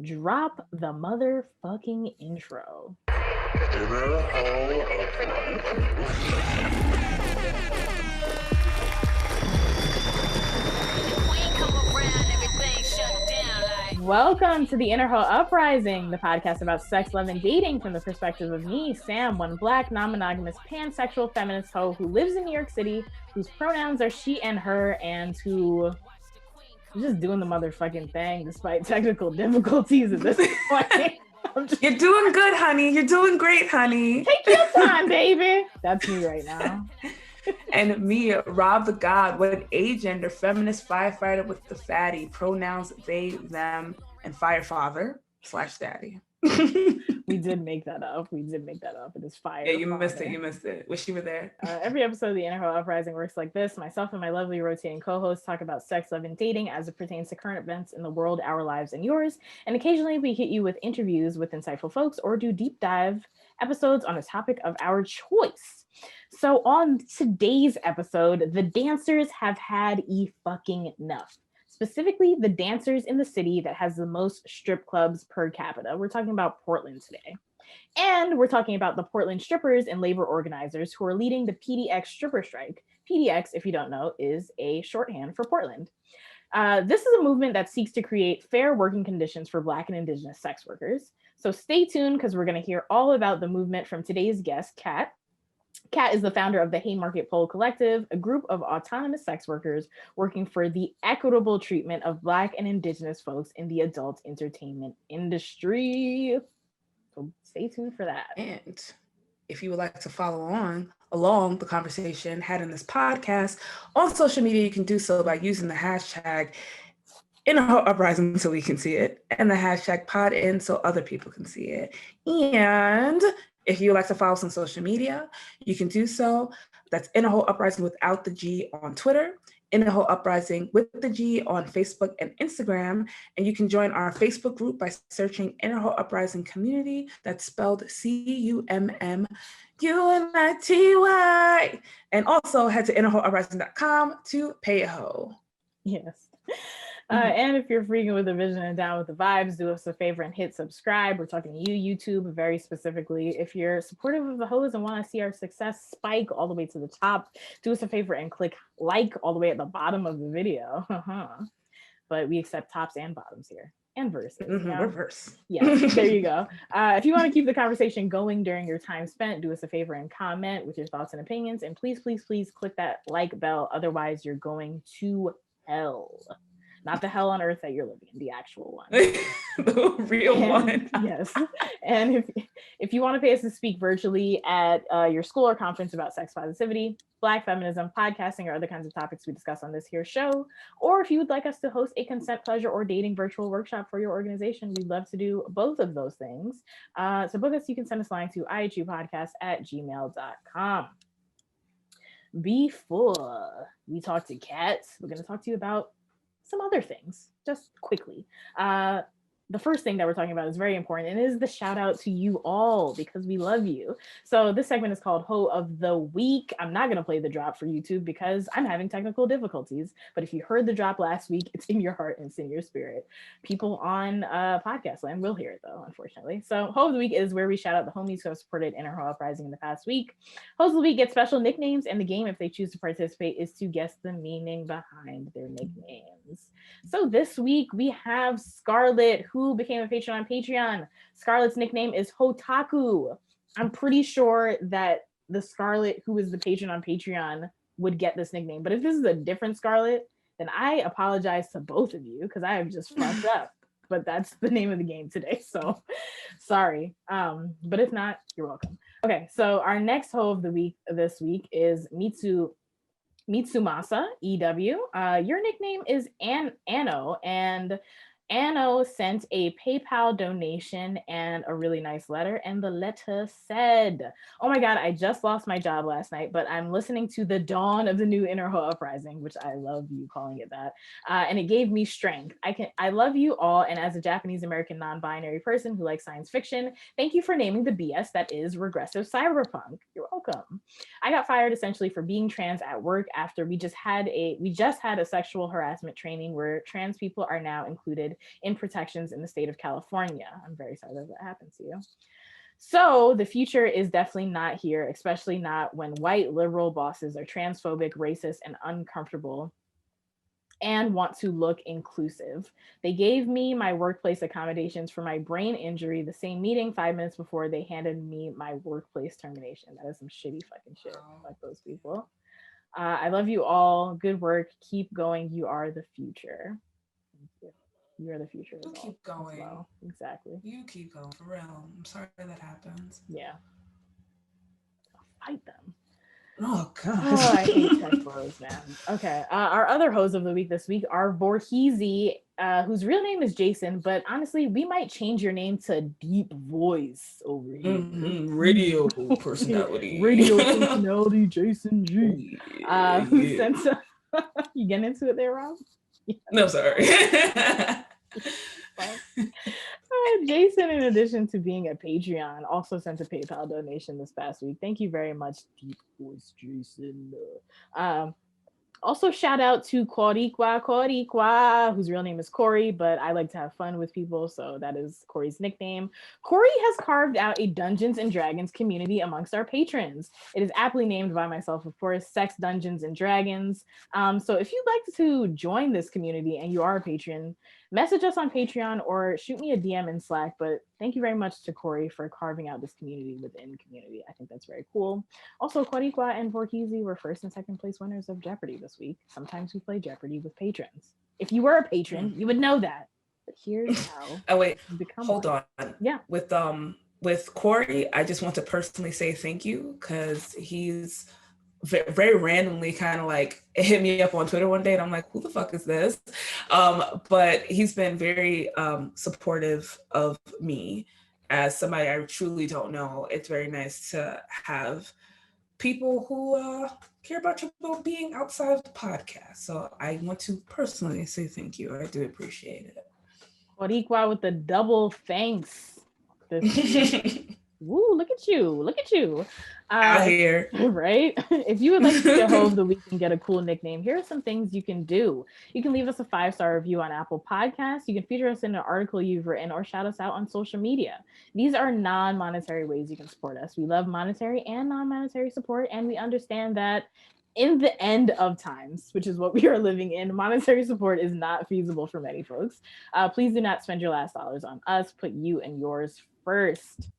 Drop the motherfucking intro. Welcome to the Inner Hoe Uprising, the podcast about sex, love, and dating from the perspective of me, Sam, one black, non-monogamous, pansexual feminist hoe who lives in New York City, whose pronouns are she and her, and who is just doing the motherfucking thing despite technical difficulties at this point. You're doing good, honey. You're doing great, honey. Take your time, baby. That's me right now. And me, Rob the God, what an agender, feminist firefighter with the fatty, pronouns they, them, and firefather/daddy. We did make that up. It is fire. Yeah, you missed it. Wish you were there. Every episode of the Inner Hoe Uprising works like this. Myself and my lovely rotating co-hosts talk about sex, love, and dating as it pertains to current events in the world, our lives, and yours. And occasionally we hit you with interviews with insightful folks or do deep dive episodes on a topic of our choice. So on today's episode, the dancers have had fucking enough. Specifically, the dancers in the city that has the most strip clubs per capita. We're talking about Portland today. And we're talking about the Portland strippers and labor organizers who are leading the PDX stripper strike. PDX, if you don't know, is a shorthand for Portland. This is a movement that seeks to create fair working conditions for Black and Indigenous sex workers. So stay tuned because we're going to hear all about the movement from today's guest, Cat. Cat is the founder of the Haymarket Pole Collective, a group of autonomous sex workers working for the equitable treatment of Black and Indigenous folks in the adult entertainment industry. So stay tuned for that. And if you would like to follow along the conversation had in this podcast on social media, you can do so by using the hashtag Inner Hoe Uprising so we can see it, and the hashtag PodIn so other people can see it. And if you would like to follow us on social media, you can do so. That's Inner Hoe Uprising without the G on Twitter, Inner Hoe Uprising with the G on Facebook and Instagram. And you can join our Facebook group by searching Inner Hoe Uprising Community. That's spelled CUMMUNITY. And also head to innerhoeuprising.com to pay a hoe. Yes. And if you're freaking with the vision and down with the vibes, do us a favor and hit subscribe. We're talking to you, YouTube, very specifically. If you're supportive of the hoes and want to see our success spike all the way to the top, do us a favor and click like all the way at the bottom of the video. But we accept tops and bottoms here. And verses. We're verse. Yeah, there you go. If you want to keep the conversation going during your time spent, do us a favor and comment with your thoughts and opinions. And please, please, please click that like bell. Otherwise, you're going to hell. Not the hell on earth that you're living in, the actual one. The real one. Yes. And if you want to pay us to speak virtually at your school or conference about sex positivity, Black feminism, podcasting, or other kinds of topics we discuss on this here show, or if you would like us to host a consent, pleasure, or dating virtual workshop for your organization, we'd love to do both of those things. So book us, you can send us a line to ihupodcast@gmail.com. Before we talk to Kat, we're going to talk to you about some other things, just quickly. The first thing that we're talking about is very important, and it is the shout out to you all because we love you. So this segment is called Hoe of the Week. I'm not going to play the drop for YouTube because I'm having technical difficulties, but if you heard the drop last week, it's in your heart and it's in your spirit. People on podcast land will hear it though, unfortunately. So Hoe of the Week is where we shout out the homies who have supported Inner Hoe Uprising in the past week. Hoes of the Week get special nicknames, and the game, if they choose to participate, is to guess the meaning behind their nicknames. So this week we have Scarlett, who became a patron on Patreon. Scarlett's nickname is Hotaku. I'm pretty sure that the Scarlett who is the patron on Patreon would get this nickname. But if this is a different Scarlett, then I apologize to both of you because I have just fucked up. But that's the name of the game today. So sorry. But if not, you're welcome. Okay, so our next hoe of the week this week is Mitsumasa EW. Your nickname is Anno, and Anno sent a PayPal donation and a really nice letter, and the letter said, oh my God, I just lost my job last night, but I'm listening to the dawn of the new Inner Hoe Uprising, which I love you calling it that, and it gave me strength. I love you all, and as a Japanese American non-binary person who likes science fiction, thank you for naming the BS that is regressive cyberpunk. You're welcome. I got fired essentially for being trans at work after we just had a sexual harassment training where trans people are now included in protections in the state of California. I'm very sorry that happened to you. So the future is definitely not here, especially not when white liberal bosses are transphobic, racist, and uncomfortable and want to look inclusive. They gave me my workplace accommodations for my brain injury the same meeting 5 minutes before they handed me my workplace termination. That is some shitty fucking shit. Fuck those people. I love you all. Good work. Keep going. You are the future. Thank you. You are the future. You keep going. Well. Exactly. You keep going, for real. I'm sorry that happens. Yeah. I'll fight them. Oh god. Oh, I hate tech bros, man. Okay. Our other hoes of the week this week are Vorheesy, whose real name is Jason, but honestly, we might change your name to Deep Voice over here. Radio personality. Radio personality Jason G. Who sent you getting into it there, Rob? Yeah. No, sorry. Jason, in addition to being a Patreon, also sent a PayPal donation this past week. Thank you very much, Deep Voice Jason. Also, shout out to Coricua, whose real name is Corey, but I like to have fun with people, so that is Corey's nickname. Corey has carved out a Dungeons and Dragons community amongst our patrons. It is aptly named by myself, of course, Sex Dungeons and Dragons. So if you'd like to join this community and you are a patron, message us on Patreon or shoot me a DM in Slack. But thank you very much to Corey for carving out this community within community. I think that's very cool. Also, Coricua and Vorheesy were first and second place winners of Jeopardy this week. Sometimes we play Jeopardy with patrons. If you were a patron, you would know that. But here's how. Oh wait, hold on. Yeah. With Corey, I just want to personally say thank you because he's very randomly kind of like hit me up on Twitter one day and I'm like, who the fuck is this? But he's been very supportive of me as somebody I truly don't know. It's very nice to have people who care about your well-being outside of the podcast. So I want to personally say thank you. I do appreciate it. Boricua with the double thanks. Woo, look at you. Out here. Right? If you would like to be a hoe of the week and get a cool nickname, here are some things you can do. You can leave us a 5-star review on Apple Podcasts. You can feature us in an article you've written or shout us out on social media. These are non-monetary ways you can support us. We love monetary and non-monetary support, and we understand that in the end of times, which is what we are living in, monetary support is not feasible for many folks. Please do not spend your last dollars on us. Put you and yours first.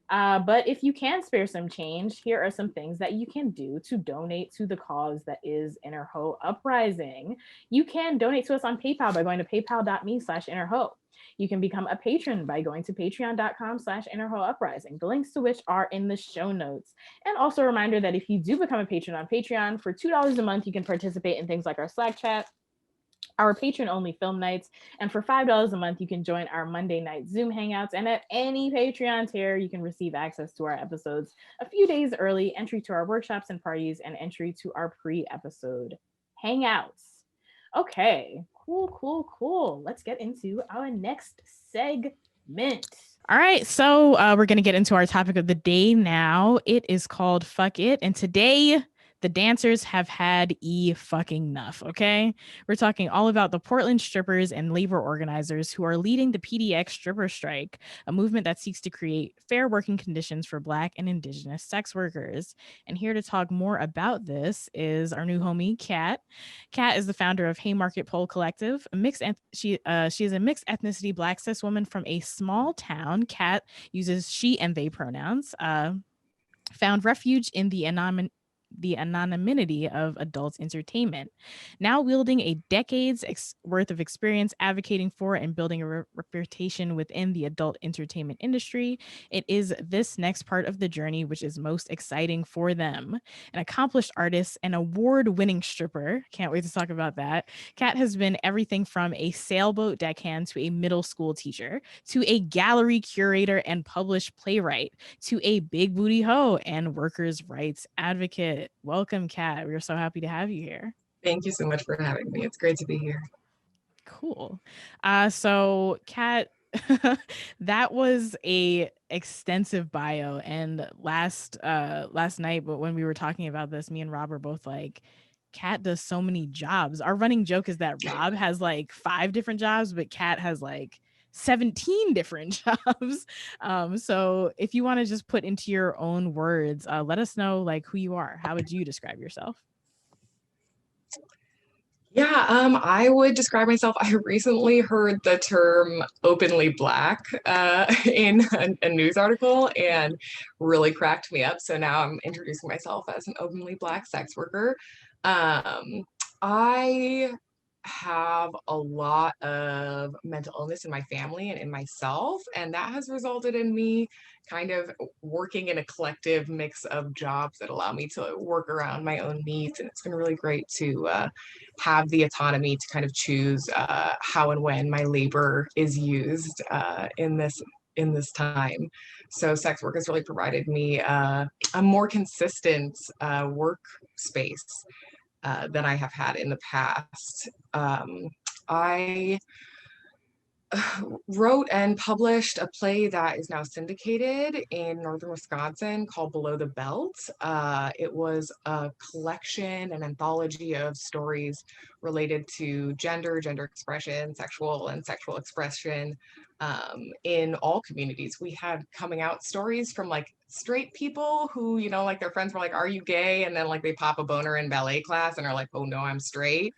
But if you can spare some change, here are some things that you can do to donate to the cause that is Inner Hoe Uprising. You can donate to us on PayPal by going to paypal.me/innerhoe. You can become a patron by going to patreon.com/innerhoeuprising, the links to which are in the show notes. And also a reminder that if you do become a patron on Patreon, for $2 a month, you can participate in things like our Slack chat, our patron-only film nights, and for $5 a month, you can join our Monday night Zoom hangouts. And at any Patreon tier, you can receive access to our episodes a few days early, entry to our workshops and parties, and entry to our pre-episode hangouts. Okay, cool. Let's get into our next segment. All right, so we're going to get into our topic of the day now. It is called Fuck It, and today the dancers have had fucking enough, okay? We're talking all about the Portland strippers and labor organizers who are leading the PDX Stripper strike, a movement that seeks to create fair working conditions for Black and Indigenous sex workers. And here to talk more about this is our new homie, Cat. Cat is the founder of Haymarket Pole Collective. She is a mixed ethnicity Black cis woman from a small town. Cat uses she and they pronouns. Found refuge in the anonymity of adult entertainment. Now wielding a decade's worth of experience advocating for and building a reputation within the adult entertainment industry, it is this next part of the journey which is most exciting for them. An accomplished artist, an award-winning stripper, can't wait to talk about that. Kat has been everything from a sailboat deckhand to a middle school teacher, to a gallery curator and published playwright, to a big booty hoe and workers' rights advocate. Welcome, Kat. We're so happy to have you here. Thank you so much for having me. It's great to be here. Cool. So Kat, that was a extensive bio. And last night, but when we were talking about this, me and Rob were both like, Cat does so many jobs. Our running joke is that Rob has like 5 different jobs, but Cat has like 17 different jobs. So if you want to just put into your own words, let us know like who you are. How would you describe yourself? Yeah, I would describe myself. I recently heard the term openly Black in a news article and really cracked me up. So now I'm introducing myself as an openly Black sex worker. Um, I have a lot of mental illness in my family and in myself, and that has resulted in me kind of working in a collective mix of jobs that allow me to work around my own needs. And it's been really great to have the autonomy to kind of choose how and when my labor is used in this time. So sex work has really provided me a more consistent workspace than I have had in the past. I wrote and published a play that is now syndicated in northern Wisconsin called Below the Belt. It was a collection, an anthology of stories related to gender expression, sexual expression in all communities. We had coming out stories from like straight people who, you know, like their friends were like, "Are you gay?" And then like they pop a boner in ballet class and are like, "Oh no, I'm straight."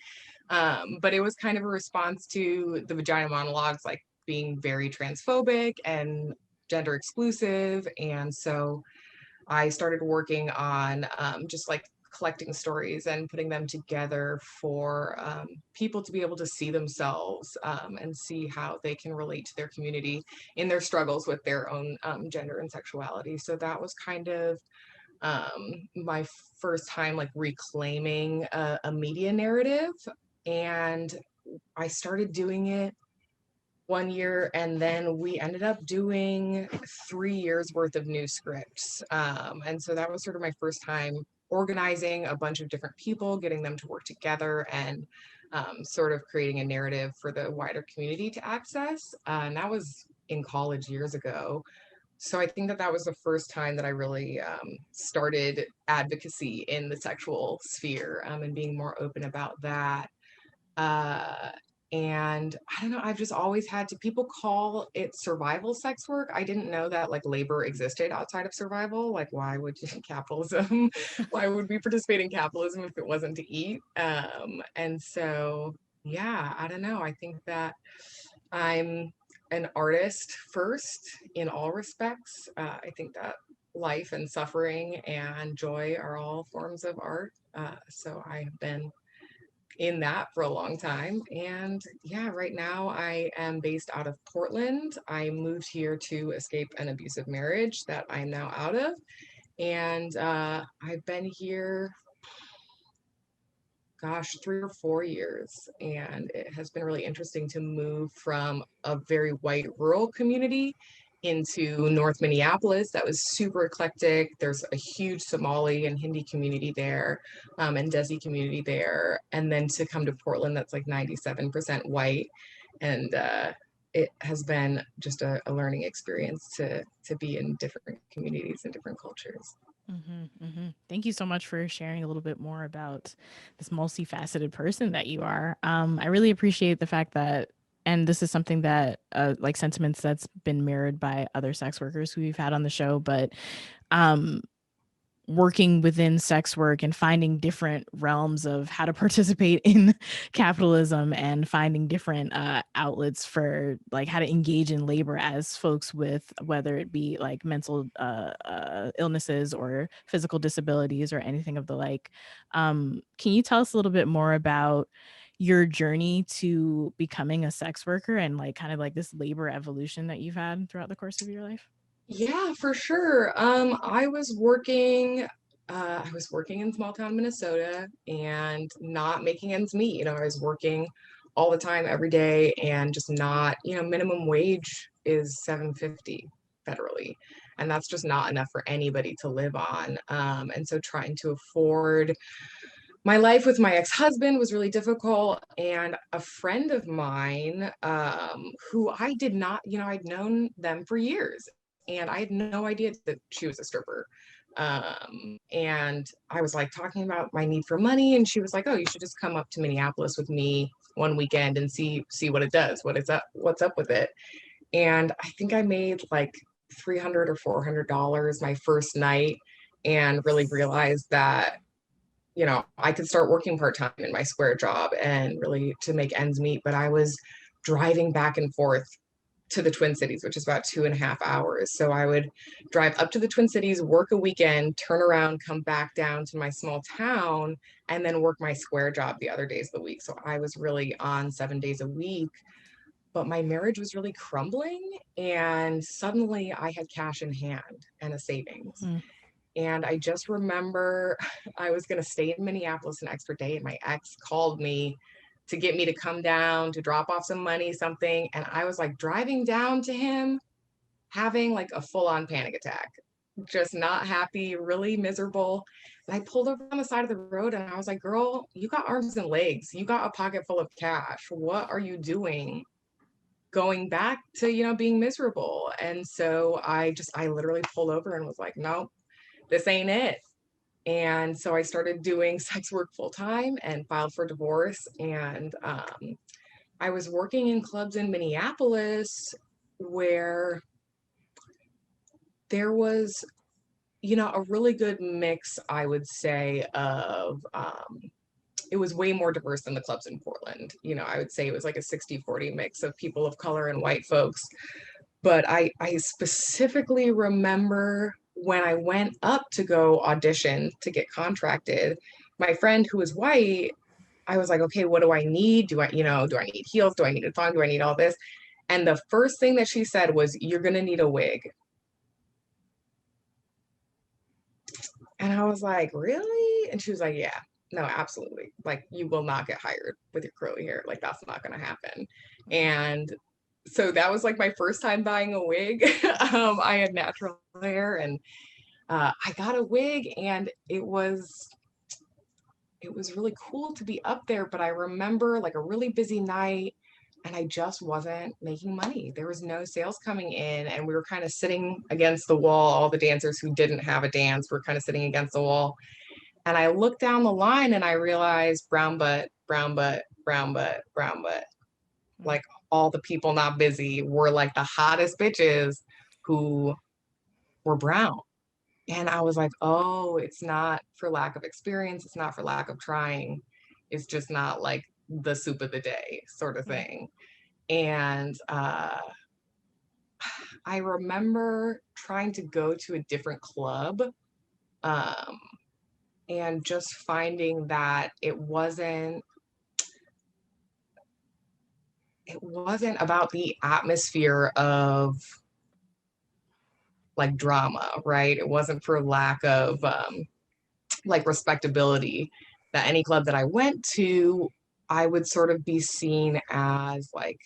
But it was kind of a response to the vagina monologues, like being very transphobic and gender exclusive. And so I started working on just like collecting stories and putting them together for people to be able to see themselves and see how they can relate to their community in their struggles with their own gender and sexuality. So that was kind of my first time like reclaiming a media narrative. And I started doing it 1 year, and then we ended up doing 3 years worth of new scripts. And so that was sort of my first time organizing a bunch of different people, getting them to work together, and sort of creating a narrative for the wider community to access. And that was in college years ago. So I think that that was the first time that I really started advocacy in the sexual sphere and being more open about that. Uh, and I don't know, I've just always had to, people call it survival sex work. I didn't know that like labor existed outside of survival. Like, why would capitalism, why would we participate in capitalism if it wasn't to eat? And so, yeah, I don't know. I think that I'm an artist first in all respects. I think that life and suffering and joy are all forms of art. So I have been in that for a long time. And yeah, right now I am based out of Portland. I moved here to escape an abusive marriage that I'm now out of. And I've been here, gosh, 3 or 4 years. And it has been really interesting to move from a very white rural community into North Minneapolis. That was super eclectic. There's a huge Somali and Hindi community there, and Desi community there. And then to come to Portland, that's like 97% white. And it has been just a learning experience to be in different communities and different cultures. Thank you so much for sharing a little bit more about this multifaceted person that you are. I really appreciate the fact that, and this is something that, like sentiments that's been mirrored by other sex workers who we've had on the show, but working within sex work and finding different realms of how to participate in capitalism and finding different outlets for like how to engage in labor as folks with whether it be like mental illnesses or physical disabilities or anything of the like. Can you tell us a little bit more about your journey to becoming a sex worker and like kind of like this labor evolution that you've had throughout the course of your life? Yeah, for sure. I was working in small town Minnesota and not making ends meet. You know, I was working all the time, every day, and just not, you know, minimum wage is $7.50 federally, and that's just not enough for anybody to live on. And so trying to afford my life with my ex-husband was really difficult. And a friend of mine, who I did not, you know, I'd known them for years and I had no idea that she was a stripper. And I was like talking about my need for money, and she was like, oh, you should just come up to Minneapolis with me one weekend and see what it does, what's up with it. And I think I made like $300 or $400 my first night, and really realized that, you know, I could start working part-time in my square job and really to make ends meet. But I was driving back and forth to the Twin Cities, which is about 2.5 hours. So I would drive up to the Twin Cities, work a weekend, turn around, come back down to my small town, and then work my square job the other days of the week. So I was really on 7 days a week. But my marriage was really crumbling, and suddenly I had cash in hand and a savings. Mm. And I just remember I was going to stay in Minneapolis an extra day, and my ex called me to get me to come down to drop off some money, something. And I was like driving down to him, having like a full-on panic attack, just not happy, really miserable. And I pulled over on the side of the road, and I was like, girl, you got arms and legs. You got a pocket full of cash. What are you doing going back to, you know, being miserable? And so I literally pulled over and was like, nope, this ain't it. And so I started doing sex work full time and filed for divorce. And I was working in clubs in Minneapolis where there was, you know, a really good mix, I would say, of it was way more diverse than the clubs in Portland. You know, I would say it was like a 60-40 mix of people of color and white folks. But I specifically remember when I went up to go audition to get contracted, my friend who was white, I was like, okay, what do I need? Do I need heels? Do I need a thong? Do I need all this? And the first thing that she said was, you're going to need a wig. And I was like, really? And she was like, yeah, no, absolutely. Like, you will not get hired with your curly hair. Like, that's not going to happen. And so that was like my first time buying a wig. I had natural hair, and I got a wig, and it was really cool to be up there. But I remember like a really busy night, and I just wasn't making money. There was no sales coming in, and we were kind of sitting against the wall. All the dancers who didn't have a dance were kind of sitting against the wall. And I looked down the line, and I realized brown butt, brown butt, brown butt, brown butt. Like, all the people not busy were like the hottest bitches who were brown. And I was like, oh, it's not for lack of experience. It's not for lack of trying. It's just not like the soup of the day sort of thing. And I remember trying to go to a different club and just finding that it wasn't about the atmosphere of like drama, right? It wasn't for lack of like respectability, that any club that I went to, I would sort of be seen as like,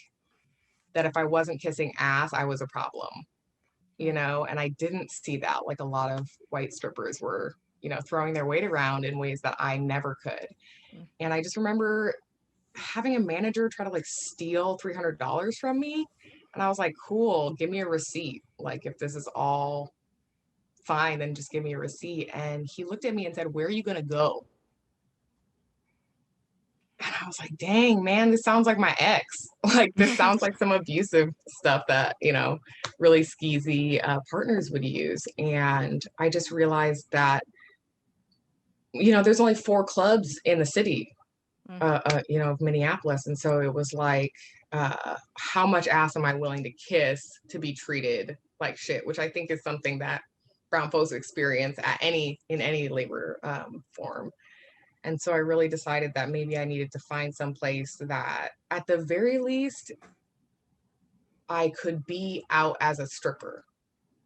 that if I wasn't kissing ass, I was a problem, you know? And I didn't see that. Like, a lot of white strippers were, you know, throwing their weight around in ways that I never could. And I just remember having a manager try to like steal $300 from me. And I was like, cool, give me a receipt. Like, if this is all fine, then just give me a receipt. And he looked at me and said, where are you going to go? And I was like, dang, man, this sounds like my ex. Like, this sounds like some abusive stuff that, you know, really skeezy partners would use. And I just realized that, you know, there's only 4 clubs in the city, you know, of Minneapolis. And so it was like, how much ass am I willing to kiss to be treated like shit, which I think is something that brown folks experience in any labor form. And so I really decided that maybe I needed to find some place that, at the very least, I could be out as a stripper,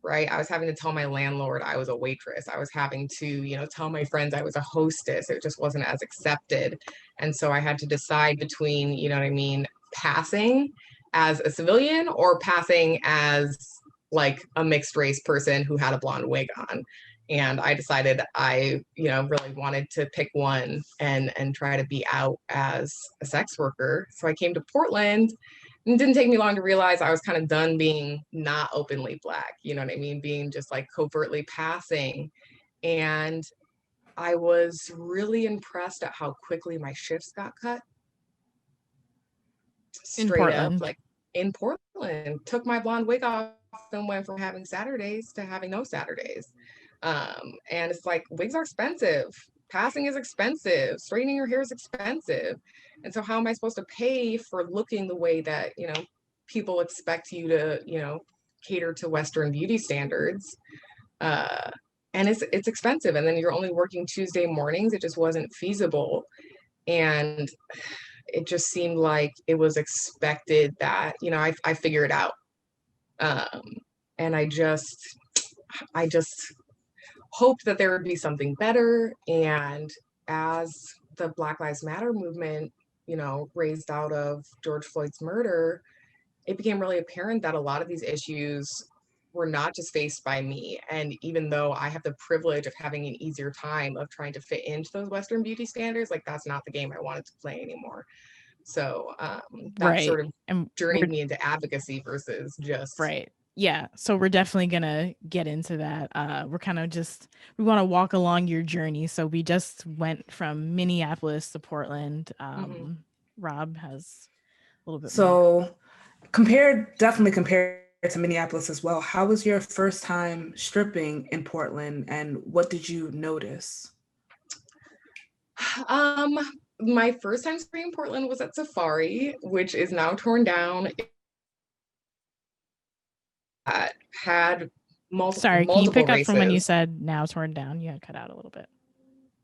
right? I was having to tell my landlord I was a waitress. I was having to, you know, tell my friends I was a hostess. It just wasn't as accepted. And so I had to decide between, you know what I mean, passing as a civilian or passing as like a mixed race person who had a blonde wig on. And I decided I, you know, really wanted to pick one and try to be out as a sex worker. So I came to Portland. It didn't take me long to realize I was kind of done being not openly Black, you know what I mean? Being just like covertly passing. And I was really impressed at how quickly my shifts got cut. Straight up, Portland. like in Portland, took my blonde wig off and went from having Saturdays to having no Saturdays. And it's like, wigs are expensive. Passing is expensive. Straightening your hair is expensive. And so how am I supposed to pay for looking the way that, people expect you to, cater to Western beauty standards? And it's expensive. And then you're only working Tuesday mornings. It just wasn't feasible. And it just seemed like it was expected that, I figure it out. And I just hoped that there would be something better. And as the Black Lives Matter movement, raised out of George Floyd's murder, it became really apparent that a lot of these issues were not just faced by me. And even though I have the privilege of having an easier time of trying to fit into those Western beauty standards, like that's not the game I wanted to play anymore. So that Right. sort of And journeyed me into advocacy versus just right. Yeah. So we're definitely gonna get into that. We're kind of we want to walk along your journey. So we just went from Minneapolis to Portland. Rob has a little bit more. So definitely compared to Minneapolis as well, how was your first time stripping in Portland and what did you notice? My first time stripping in Portland was at Safari, which is now torn down. It had Sorry, can you pick up from when you said now torn down? You had cut out a little bit.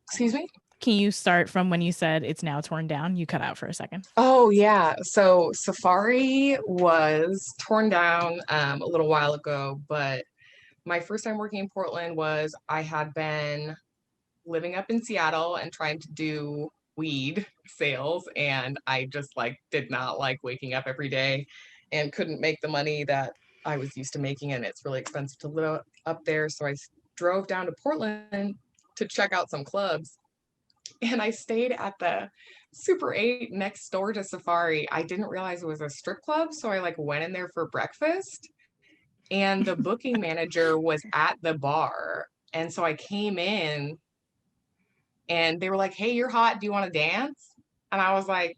Excuse me? Can you start from when you said it's now torn down? You cut out for a second. Oh, yeah. So Safari was torn down a little while ago, but my first time working in Portland was I had been living up in Seattle and trying to do weed sales. And I just did not like waking up every day and couldn't make the money that I was used to making. And it's really expensive to live up there. So I drove down to Portland to check out some clubs. And I stayed at the Super 8 next door to Safari. I didn't realize it was a strip club. So I went in there for breakfast. And the booking manager was at the bar. And so I came in and they were like, "Hey, you're hot. Do you want to dance?" And I was like,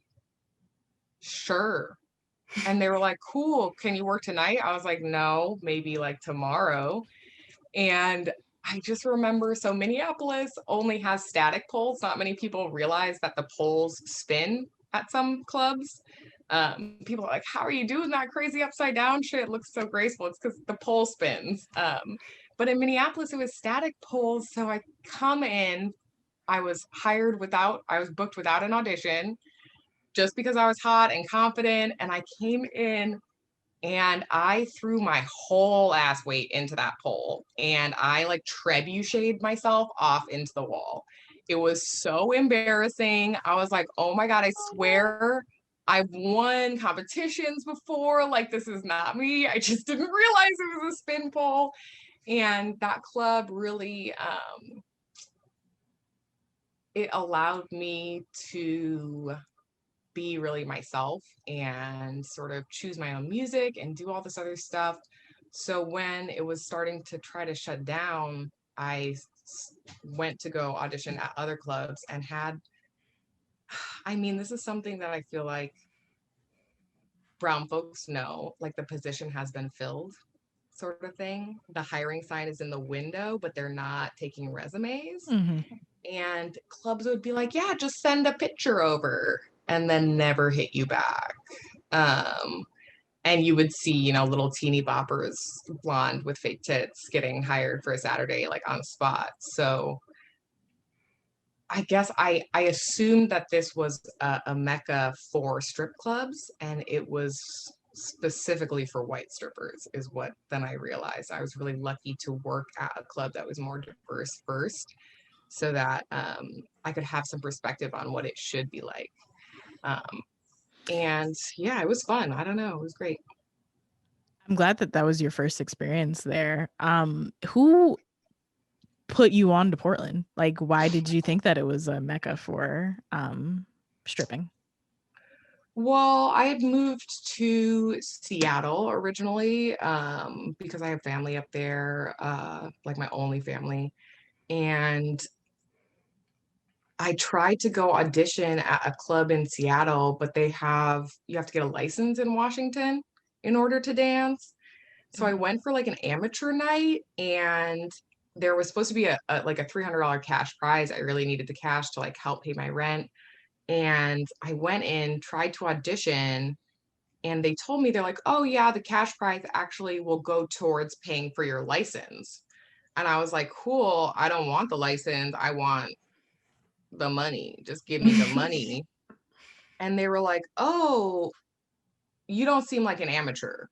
"Sure." And they were like, "Cool. Can you work tonight?" I was like, "No, maybe tomorrow." And I just remember, so Minneapolis only has static poles. Not many people realize that the poles spin at some clubs. People are like, "How are you doing that crazy upside down shit? It looks so graceful." It's because the pole spins. But in Minneapolis, it was static poles. So I come in, I was booked without an audition just because I was hot and confident. And I came in and I threw my whole ass weight into that pole and I trebucheted myself off into the wall. It was so embarrassing. I was like, "Oh my God, I swear I've won competitions before. This is not me. I just didn't realize it was a spin pole." And that club really, it allowed me to be really myself and sort of choose my own music and do all this other stuff. So when it was starting to try to shut down, I went to go audition at other clubs and this is something that I feel like brown folks know, the position has been filled sort of thing. The hiring sign is in the window, but they're not taking resumes. And clubs would be like, "Yeah, just send a picture over," and then never hit you back. And you would see, little teeny boppers, blonde with fake tits, getting hired for a Saturday, on the spot. So I guess I assumed that this was a mecca for strip clubs, and it was specifically for white strippers, is what then I realized. I was really lucky to work at a club that was more diverse first, so that I could have some perspective on what it should be like. And yeah, it was fun. I don't know. It was great. I'm glad that was your first experience there. Who put you on to Portland? Why did you think that it was a mecca for stripping? Well, I had moved to Seattle originally because I have family up there, my only family. And I tried to go audition at a club in Seattle, but you have to get a license in Washington in order to dance. So I went for like an amateur night, and there was supposed to be like a $300 cash prize. I really needed the cash to like help pay my rent. And I went in, tried to audition, and they told me, they're like, oh yeah, the cash prize actually will go towards paying for your license. And I was like, cool, I don't want the license. I want the money. Just give me the money. And they were like, oh, you don't seem like an amateur.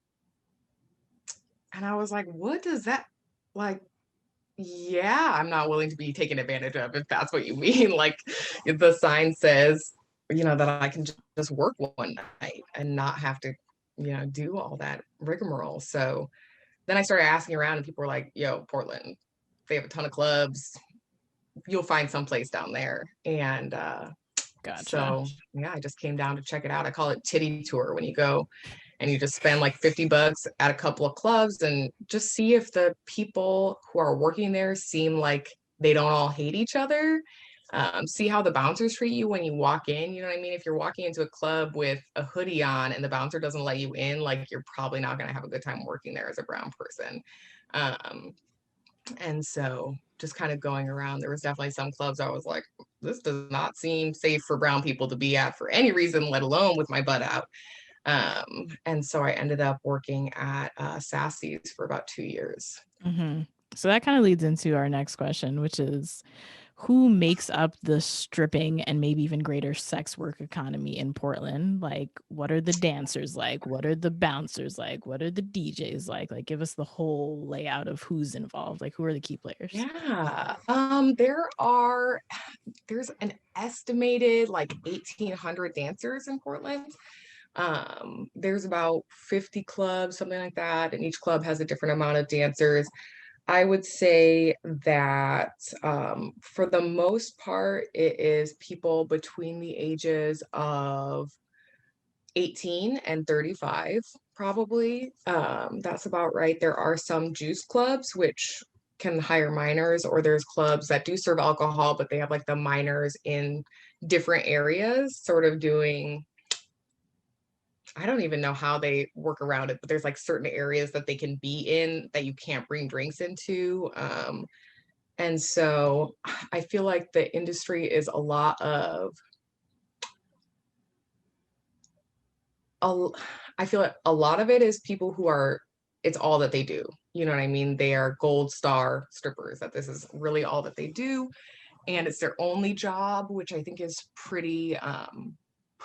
And I was like, what does that, like, yeah, I'm not willing to be taken advantage of, if that's what you mean. Like, if the sign says, that I can just work one night and not have to, do all that rigmarole. So then I started asking around, and people were like, yo, Portland, they have a ton of clubs. You'll find some place down there. And Gotcha. so yeah, I just came down to check it out. I call it titty tour, when you go and you just spend like $50 at a couple of clubs and just see if the people who are working there seem like they don't all hate each other. See how the bouncers treat you when you walk in. You know what I mean? If you're walking into a club with a hoodie on and the bouncer doesn't let you in, like, you're probably not going to have a good time working there as a brown person. And so just kind of going around, there was definitely some clubs I was like, this does not seem safe for brown people to be at for any reason, let alone with my butt out. And so I ended up working at Sassy's for about 2 years. Mm-hmm. So that kind of leads into our next question, which is, who makes up the stripping and maybe even greater sex work economy in Portland? Like, what are the dancers like? What are the bouncers like? What are the DJs like? Like, give us the whole layout of who's involved. Like, who are the key players? Yeah, there's an estimated like 1,800 dancers in Portland. There's about 50 clubs, something like that, and each club has a different amount of dancers. I would say that for the most part, it is people between the ages of 18 and 35, probably. That's about right. There are some juice clubs which can hire minors, or there's clubs that do serve alcohol, but they have like the minors in different areas, sort of doing, I don't even know how they work around it, but there's like certain areas that they can be in that you can't bring drinks into. And so I feel like the industry is a lot of, I feel like a lot of it is people who are, it's all that they do. You know what I mean? They are gold star strippers, that this is really all that they do. And it's their only job, which I think is pretty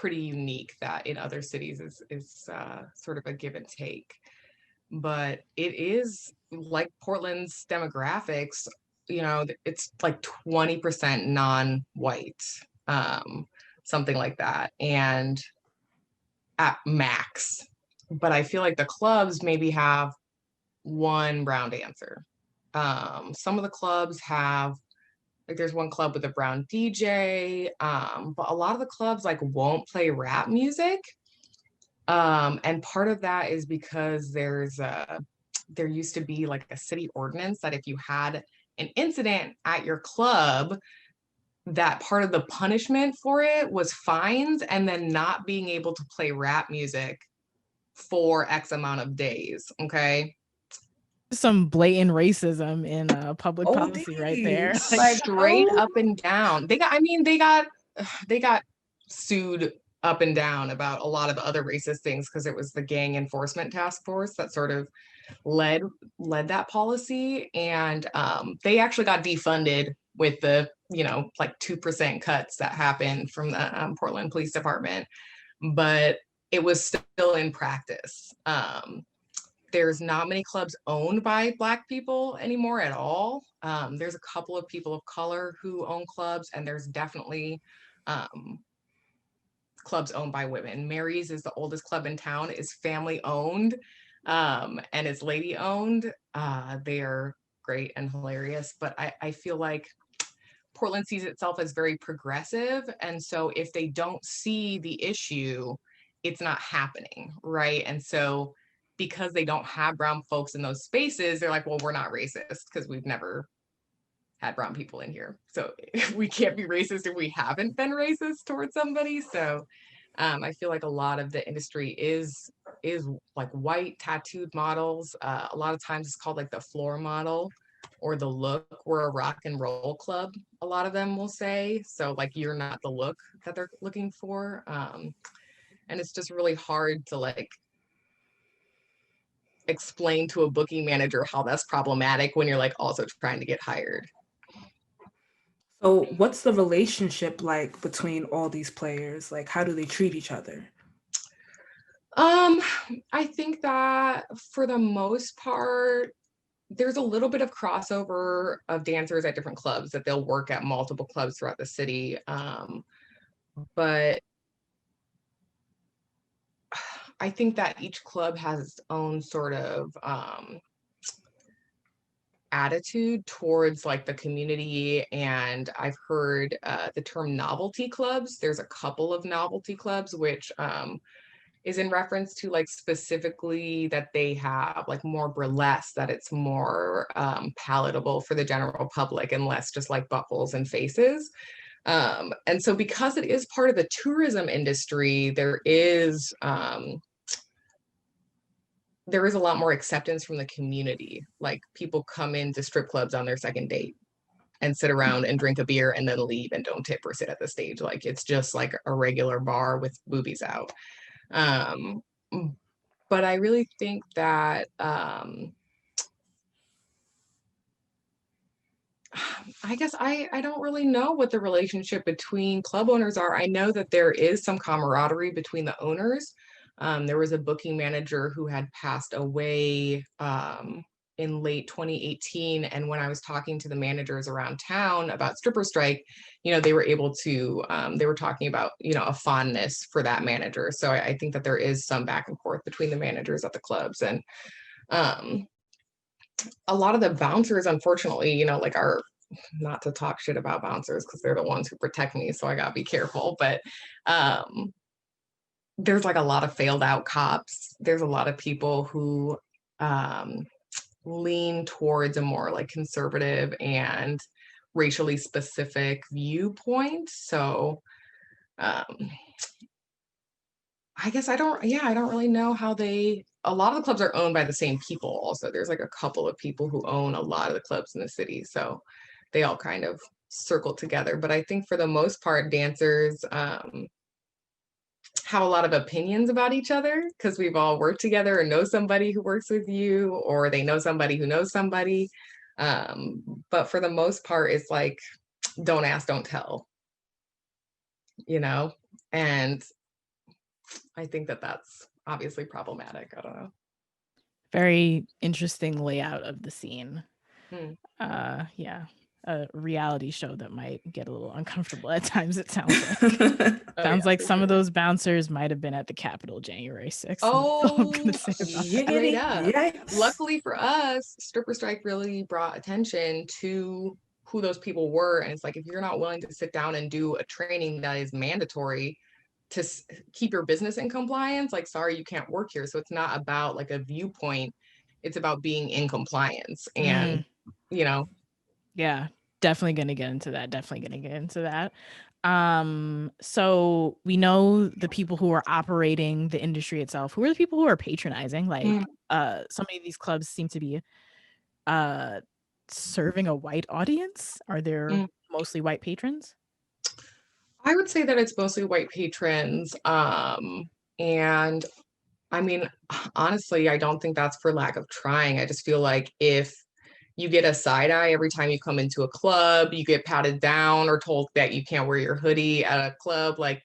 unique, that in other cities is sort of a give and take. But it is like Portland's demographics, it's like 20% non-white, something like that, and at max. But I feel like the clubs maybe have one brown dancer. Some of the clubs have, like, there's one club with a brown DJ, but a lot of the clubs like won't play rap music. And part of that is because there used to be like a city ordinance that if you had an incident at your club, that part of the punishment for it was fines and then not being able to play rap music for X amount of days. Okay. Some blatant racism in public policy right there. Like, straight up and down. They got sued up and down about a lot of other racist things, because it was the gang enforcement task force that sort of led that policy. And they actually got defunded with the, like 2% cuts that happened from the Portland Police Department. But it was still in practice. There's not many clubs owned by Black people anymore at all. There's a couple of people of color who own clubs, and there's definitely clubs owned by women. Mary's is the oldest club in town, is family owned, and it's lady owned. They are great and hilarious, but I feel like Portland sees itself as very progressive. And so if they don't see the issue, it's not happening, right? And so because they don't have brown folks in those spaces, they're like, well, we're not racist because we've never had brown people in here. So we can't be racist if we haven't been racist towards somebody. So I feel like a lot of the industry is like white tattooed models. A lot of times it's called like the floor model or the look. We're a rock and roll club, a lot of them will say. So like you're not the look that they're looking for. And it's just really hard to like explain to a booking manager how that's problematic when you're like also trying to get hired. So what's the relationship like between all these players? Like, how do they treat each other? I think that for the most part, there's a little bit of crossover of dancers at different clubs that they'll work at multiple clubs throughout the city. But I think that each club has its own sort of attitude towards like the community. And I've heard the term novelty clubs. There's a couple of novelty clubs, which is in reference to like specifically that they have like more burlesque, that it's more palatable for the general public and less just like buckles and faces. And so because it is part of the tourism industry, there is a lot more acceptance from the community. Like people come into strip clubs on their second date and sit around and drink a beer and then leave and don't tip or sit at the stage. Like it's just like a regular bar with boobies out. But I really think that I guess I don't really know what the relationship between club owners are. I know that there is some camaraderie between the owners. There was a booking manager who had passed away in late 2018. And when I was talking to the managers around town about stripper strike, they were able to, they were talking about, a fondness for that manager. So I think that there is some back and forth between the managers at the clubs. And a lot of the bouncers, unfortunately, like are, not to talk shit about bouncers because they're the ones who protect me. So I gotta be careful. But there's like a lot of failed out cops. There's a lot of people who lean towards a more like conservative and racially specific viewpoint. So I guess I don't really know how a lot of the clubs are owned by the same people also. There's like a couple of people who own a lot of the clubs in the city. So they all kind of circle together. But I think for the most part, dancers have a lot of opinions about each other because we've all worked together and know somebody who works with you, or they know somebody who knows somebody. But for the most part, it's like, don't ask, don't tell, and I think that that's obviously problematic. I don't know. Very interesting layout of the scene. Yeah. A reality show that might get a little uncomfortable at times, it sounds like. Sounds like some of those bouncers might have been at the Capitol January 6th. Oh, straight up. Yikes. Luckily for us, stripper strike really brought attention to who those people were. And it's like, if you're not willing to sit down and do a training that is mandatory to keep your business in compliance, like, sorry, you can't work here. So it's not about like a viewpoint. It's about being in compliance. And, Yeah, definitely going to get into that. So we know the people who are operating the industry itself. Who are the people who are patronizing? Like, so many of these clubs seem to be serving a white audience. Are there mostly white patrons? I would say that it's mostly white patrons. And I mean, honestly, I don't think that's for lack of trying. I just feel like if you get a side eye every time you come into a club, you get patted down or told that you can't wear your hoodie at a club, like,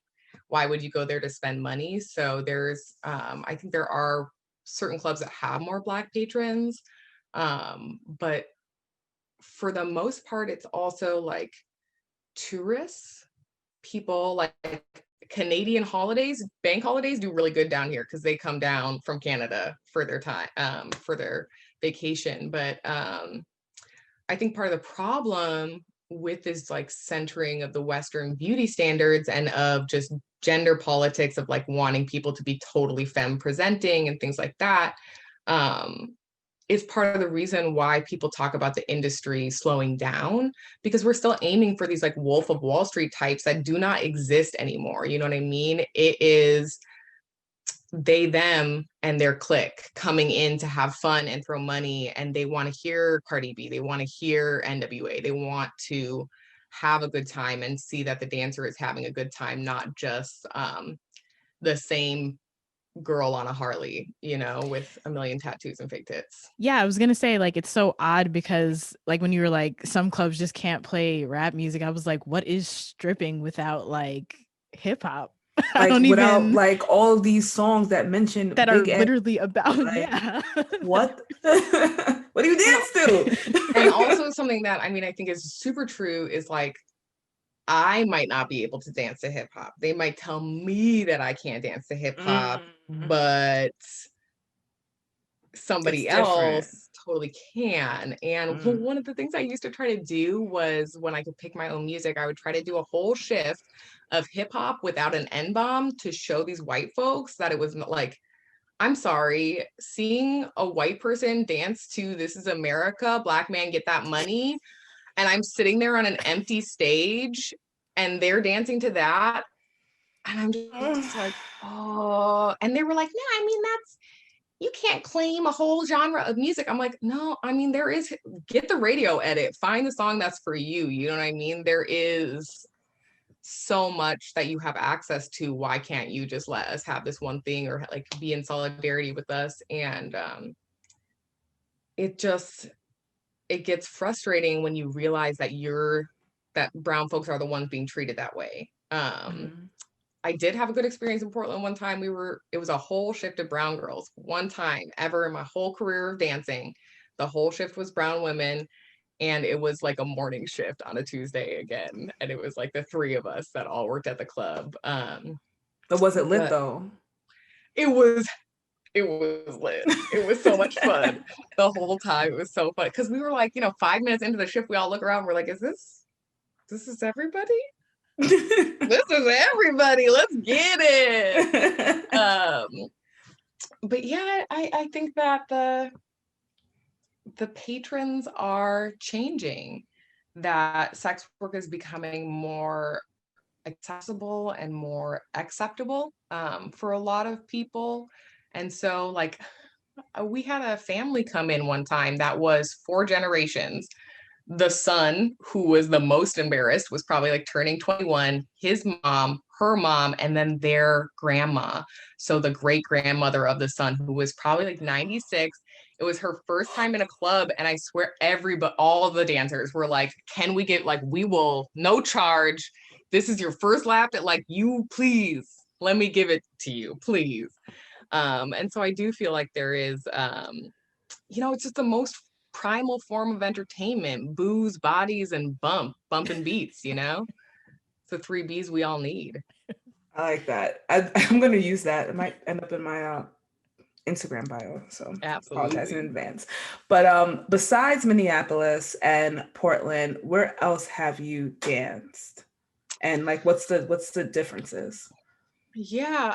why would you go there to spend money? So there's, I think there are certain clubs that have more Black patrons. But for the most part, it's also like tourists, people like Canadian holidays, bank holidays do really good down here because they come down from Canada for their time, for their vacation. But I think part of the problem with this like centering of the Western beauty standards and of just gender politics of like wanting people to be totally femme presenting and things like that, is part of the reason why people talk about the industry slowing down, because we're still aiming for these like Wolf of Wall Street types that do not exist anymore. You know what I mean? It is they, them, and their clique coming in to have fun and throw money, and they want to hear Cardi B, they want to hear NWA, they want to have a good time and see that the dancer is having a good time, not just the same girl on a Harley, you know, with a million tattoos and fake tits. Yeah, I was gonna say, like, it's so odd because, like, when you were like, some clubs just can't play rap music, I was like, what is stripping without like hip hop? I Like don't without even like all these songs that mention that are big ass, literally about like, yeah. what? What do you dance to? And also something that I mean I think is super true is like I might not be able to dance to hip hop. They might tell me that I can't dance to hip hop, but somebody else totally can. And one of the things I used to try to do was when I could pick my own music, I would try to do a whole shift of hip hop without an N-bomb to show these white folks that it was like, I'm sorry, seeing a white person dance to This Is America, Black Man Get That Money, and I'm sitting there on an empty stage and they're dancing to that. And I'm just like, oh, and they were like, no, I mean, you can't claim a whole genre of music. I'm like, no, I mean, get the radio edit, find the song that's for you. You know what I mean? There is so much that you have access to. Why can't you just let us have this one thing or like be in solidarity with us? And it gets frustrating when you realize that brown folks are the ones being treated that way. I did have a good experience in Portland one time. It was a whole shift of brown girls. One time ever in my whole career of dancing, the whole shift was brown women. And it was like a morning shift on a Tuesday again. And it was like the three of us that all worked at the club. But was it lit though? It was lit. It was so much fun the whole time. It was so fun. Cause we were like, 5 minutes into the shift, we all look around, we're like, this is everybody? This is everybody. Let's get it. But yeah, I think that the patrons are changing, that sex work is becoming more accessible and more acceptable for a lot of people. And so like we had a family come in one time that was 4 generations. The son, who was the most embarrassed, was probably like turning 21, his mom, her mom, and then their grandma. So the great grandmother of the son, who was probably like 96. It was her first time in a club. And I swear all of the dancers were like, can we get like, we will, no charge. This is your first lap at like, you please, let me give it to you, please. And so I do feel like there is, it's just the most primal form of entertainment: booze, bodies, and bumping beats. It's the 3 B's we all need. I like that. I'm going to use that. It might end up in my Instagram bio, so apologize in advance. But besides Minneapolis and Portland, where else have you danced? And like, what's the differences? Yeah,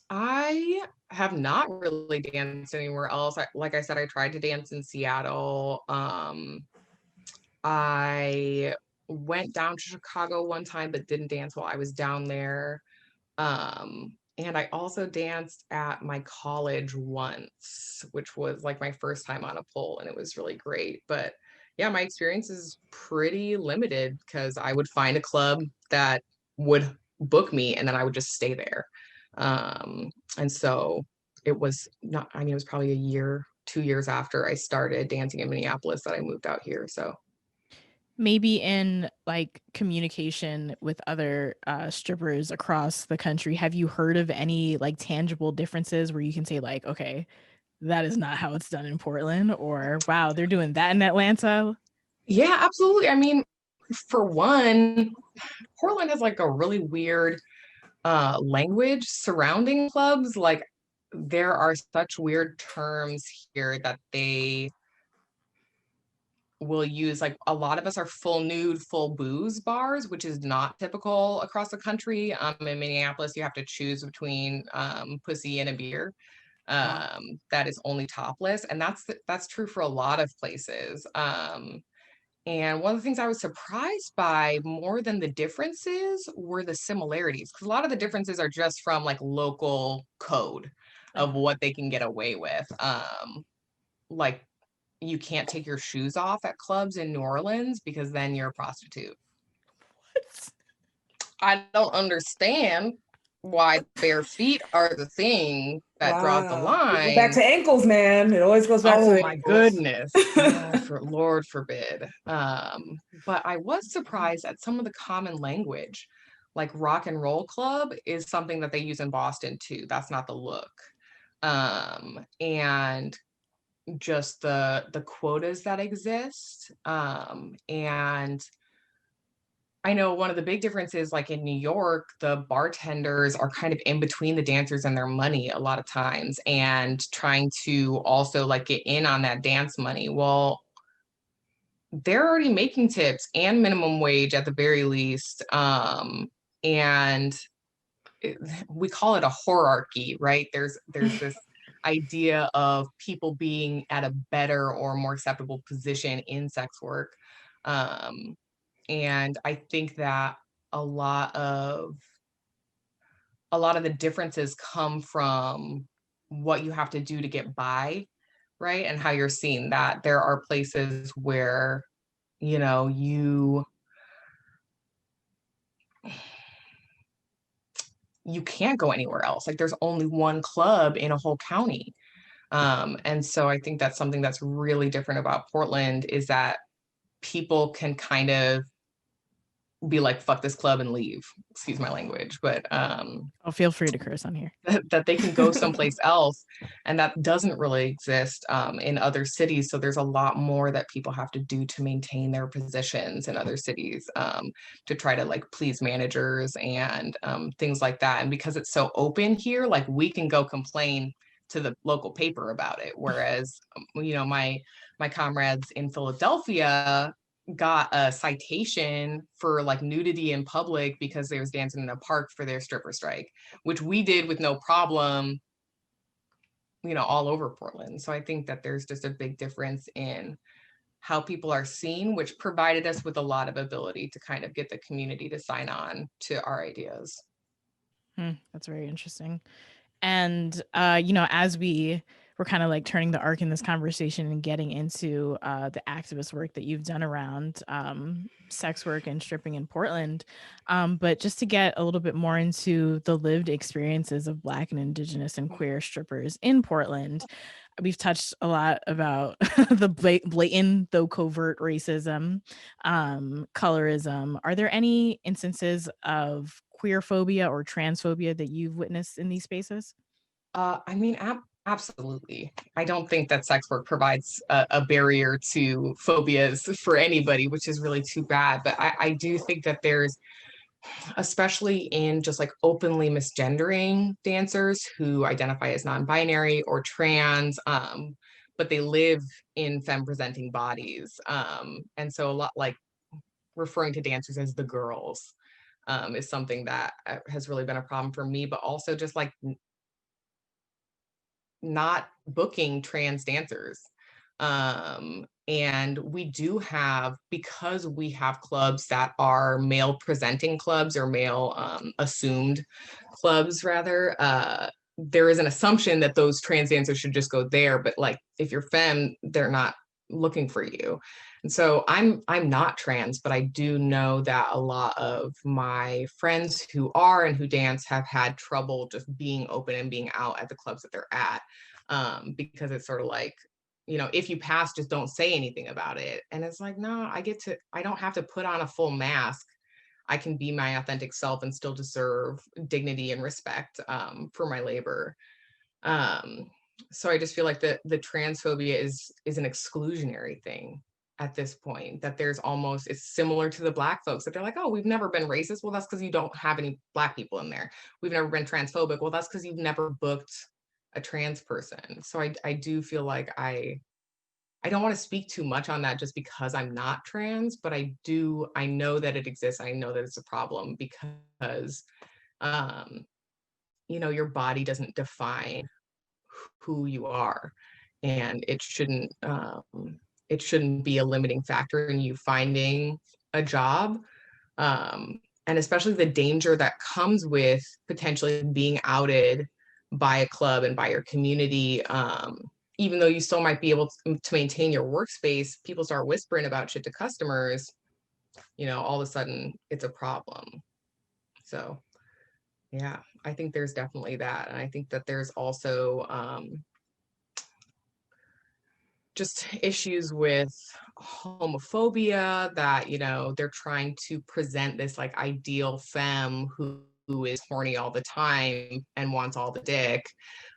I have not really danced anywhere else. Like I said, I tried to dance in Seattle. I went down to Chicago one time, but didn't dance while I was down there. And I also danced at my college once, which was like my first time on a pole, and it was really great. But yeah, my experience is pretty limited because I would find a club that would book me and then I would just stay there. And so it was it was probably a year, 2 years after I started dancing in Minneapolis that I moved out here. So Maybe in like communication with other strippers across the country, have you heard of any like tangible differences where you can say like, okay, that is not how it's done in Portland, or wow, they're doing that in Atlanta? yeah, absolutely. I mean, for one, Portland has like a really weird language surrounding clubs. Like there are such weird terms here that they will use. Like a lot of us are full nude, full booze bars, which is not typical across the country. In Minneapolis, you have to choose between pussy and a beer. that is only topless, and that's true for a lot of places. And one of the things I was surprised by more than the differences were the similarities, because a lot of the differences are just from like local code of what they can get away with. Like you can't take your shoes off at clubs in New Orleans because then you're a prostitute. What? I don't understand why bare feet are the thing that draws the Wow. We go back line. to ankles, man. It always goes back to Oh the my ankles. goodness. No, for Lord forbid. But I was surprised at some of the common language. Like rock and roll club is something that they use in Boston too. That's not the look. And just the quotas that exist. And I know one of the big differences, like in New York, the bartenders are kind of in between the dancers and their money a lot of times, and trying to also like get in on that dance money. Well, they're already making tips and minimum wage at the very least. And we call it a hierarchy, right? There's this idea of people being at a better or more acceptable position in sex work. And I think that a lot of the differences come from what you have to do to get by, right? And how you're seeing that there are places where, you know, you can't go anywhere else. Like there's only one club in a whole county. And so I think that's something that's really different about Portland, is that people can kind of be like, fuck this club and leave. Excuse my language, but Oh, feel free to curse on here. that they can go someplace else, and that doesn't really exist in other cities. So there's a lot more that people have to do to maintain their positions in other cities, to try to like please managers and things like that. And because it's so open here, like we can go complain to the local paper about it, whereas you know, my comrades in Philadelphia got a citation for like nudity in public because they was dancing in a park for their stripper strike, which we did with no problem, you know, all over Portland. So I think that there's just a big difference in how people are seen, which provided us with a lot of ability to kind of get the community to sign on to our ideas. That's very interesting. And you know, as we're kind of like turning the arc in this conversation and getting into the activist work that you've done around sex work and stripping in Portland, but just to get a little bit more into the lived experiences of Black and Indigenous and queer strippers in Portland, we've touched a lot about the blatant though covert racism, colorism. Are there any instances of queer phobia or transphobia that you've witnessed in these spaces? I mean, absolutely. I don't think that sex work provides a barrier to phobias for anybody, which is really too bad. But I do think that there's, especially in just like openly misgendering dancers who identify as non-binary or trans, but they live in femme-presenting bodies. And so a lot like referring to dancers as the girls is something that has really been a problem for me, but also just like not booking trans dancers. And we do have, because we have clubs that are male presenting clubs or male assumed clubs rather, there is an assumption that those trans dancers should just go there, but like if you're femme, they're not looking for you. And so I'm not trans, but I do know that a lot of my friends who are and who dance have had trouble just being open and being out at the clubs that they're at, because it's sort of like, you know, if you pass, just don't say anything about it. And it's like, no, I don't have to put on a full mask. I can be my authentic self and still deserve dignity and respect for my labor. So I just feel like the transphobia is an exclusionary thing at this point, that there's almost, it's similar to the Black folks that they're like, oh, we've never been racist. Well, that's because you don't have any Black people in there. We've never been transphobic. Well, that's because you've never booked a trans person. So I do feel like I don't want to speak too much on that just because I'm not trans, but I know that it exists. I know that it's a problem because, you know, your body doesn't define who you are, and it shouldn't be a limiting factor in you finding a job. And especially the danger that comes with potentially being outed by a club and by your community. Even though you still might be able to maintain your workspace, people start whispering about shit to customers, all of a sudden it's a problem. So yeah, I think there's definitely that. And I think that there's also just issues with homophobia, that they're trying to present this like ideal femme who is horny all the time and wants all the dick,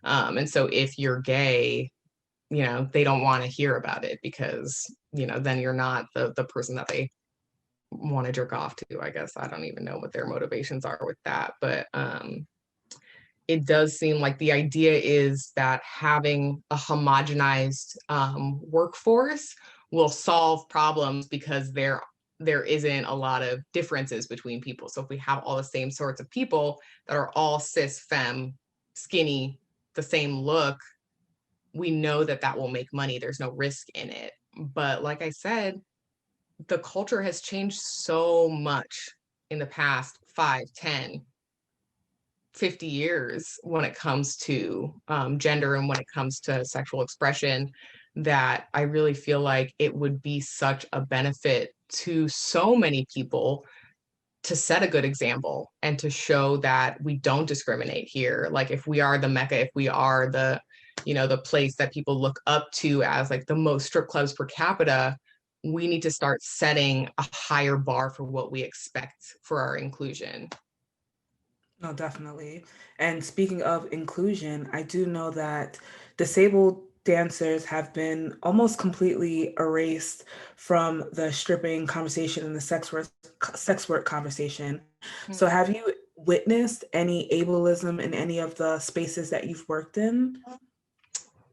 and so if you're gay, they don't want to hear about it, because then you're not the person that they want to jerk off to. I guess I don't even know what their motivations are with that, but it does seem like the idea is that having a homogenized workforce will solve problems, because there isn't a lot of differences between people. So if we have all the same sorts of people that are all cis, femme, skinny, the same look, we know that will make money. There's no risk in it. But like I said, the culture has changed so much in the past 5, 10, 50 years when it comes to gender and when it comes to sexual expression, that I really feel like it would be such a benefit to so many people to set a good example and to show that we don't discriminate here. Like, if we are the Mecca, if we are the place that people look up to as like the most strip clubs per capita, we need to start setting a higher bar for what we expect for our inclusion. No, definitely. And speaking of inclusion, I do know that disabled dancers have been almost completely erased from the stripping conversation and the sex work conversation. So have you witnessed any ableism in any of the spaces that you've worked in?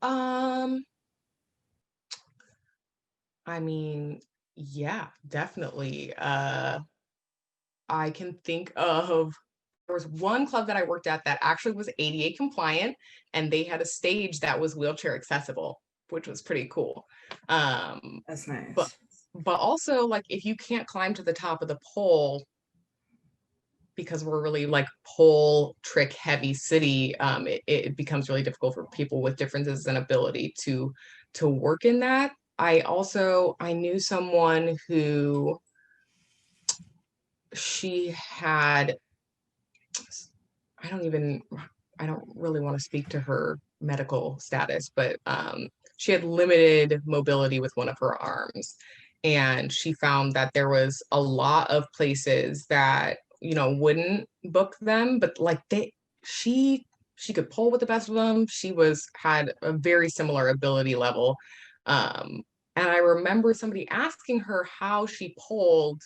I mean, yeah, definitely. I can think of, there was one club that I worked at that actually was ADA compliant, and they had a stage that was wheelchair accessible, which was pretty cool. That's nice. But also, like, if you can't climb to the top of the pole, because we're really like pole trick heavy city, it becomes really difficult for people with differences in ability to work in that. I knew someone who, she had, I don't really want to speak to her medical status, but she had limited mobility with one of her arms. And she found that there was a lot of places that, wouldn't book them, but like she could pull with the best of them. She had a very similar ability level. And I remember somebody asking her how she pulled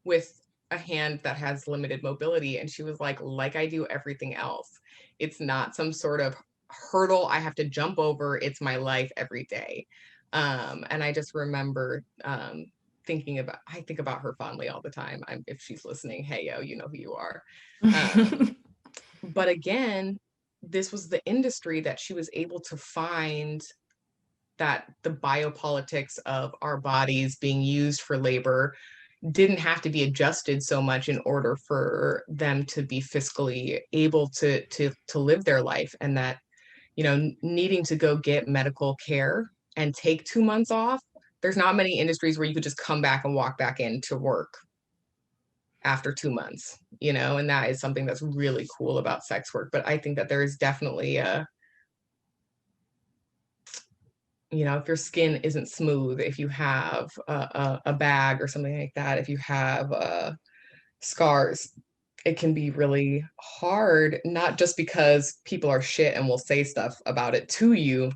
with a hand that has limited mobility, and she was like I do everything else. It's not some sort of hurdle I have to jump over. It's my life every day. And I just remember I think about her fondly all the time. If she's listening, hey yo, you know who you are. But again, this was the industry that she was able to find, that the biopolitics of our bodies being used for labor didn't have to be adjusted so much in order for them to be fiscally able to live their life. And that, needing to go get medical care and take 2 months off, there's not many industries where you could just come back and walk back into work after 2 months, and that is something that's really cool about sex work. But I think that there is definitely if your skin isn't smooth, if you have a bag or something like that, if you have scars, it can be really hard, not just because people are shit and will say stuff about it to you,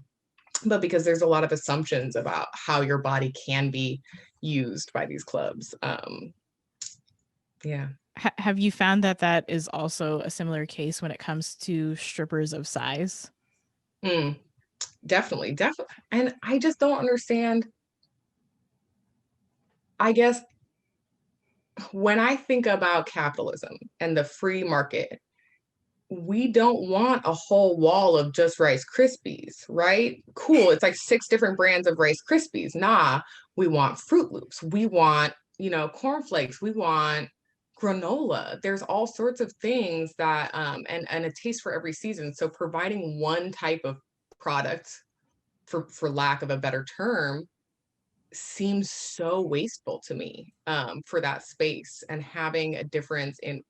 but because there's a lot of assumptions about how your body can be used by these clubs. Yeah. Have you found that is also a similar case when it comes to strippers of size? Definitely. And I just don't understand. I guess when I think about capitalism and the free market, we don't want a whole wall of just Rice Krispies, right? Cool. It's like 6 different brands of Rice Krispies. Nah, we want Fruit Loops. We want, cornflakes. We want granola. There's all sorts of things that, and a taste for every season. So providing one type of product, for lack of a better term, seems so wasteful to me, for that space, and having a difference in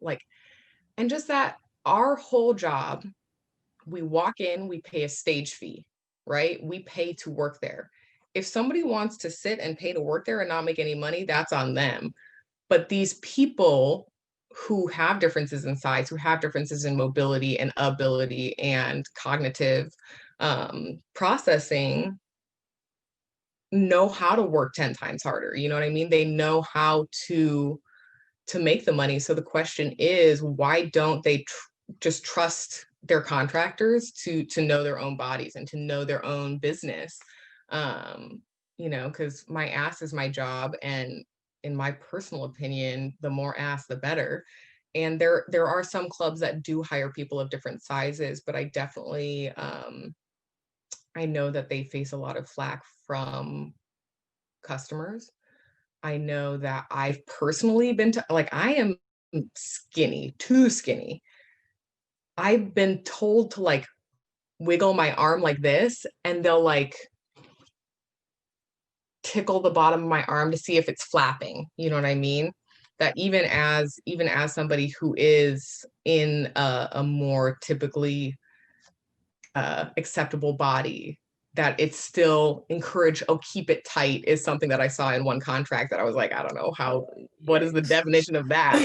and just that our whole job, we walk in, we pay a stage fee, right? We pay to work there. If somebody wants to sit and pay to work there and not make any money, that's on them. But these people who have differences in size, who have differences in mobility and ability and cognitive processing, know how to work 10 times harder. You know what I mean? They know how to make the money. So the question is, why don't they just trust their contractors to know their own bodies and to know their own business? Because my ass is my job, and in my personal opinion, the more ass, the better. And there are some clubs that do hire people of different sizes, but I definitely I know that they face a lot of flack from customers. I know that I've personally been to, I am skinny, too skinny. I've been told to wiggle my arm like this, and they'll tickle the bottom of my arm to see if it's flapping. You know what I mean? That even as somebody who is in a more typically acceptable body, that it's still encouraged. Oh, keep it tight is something that I saw in one contract that I was like, I don't know what is the definition of that?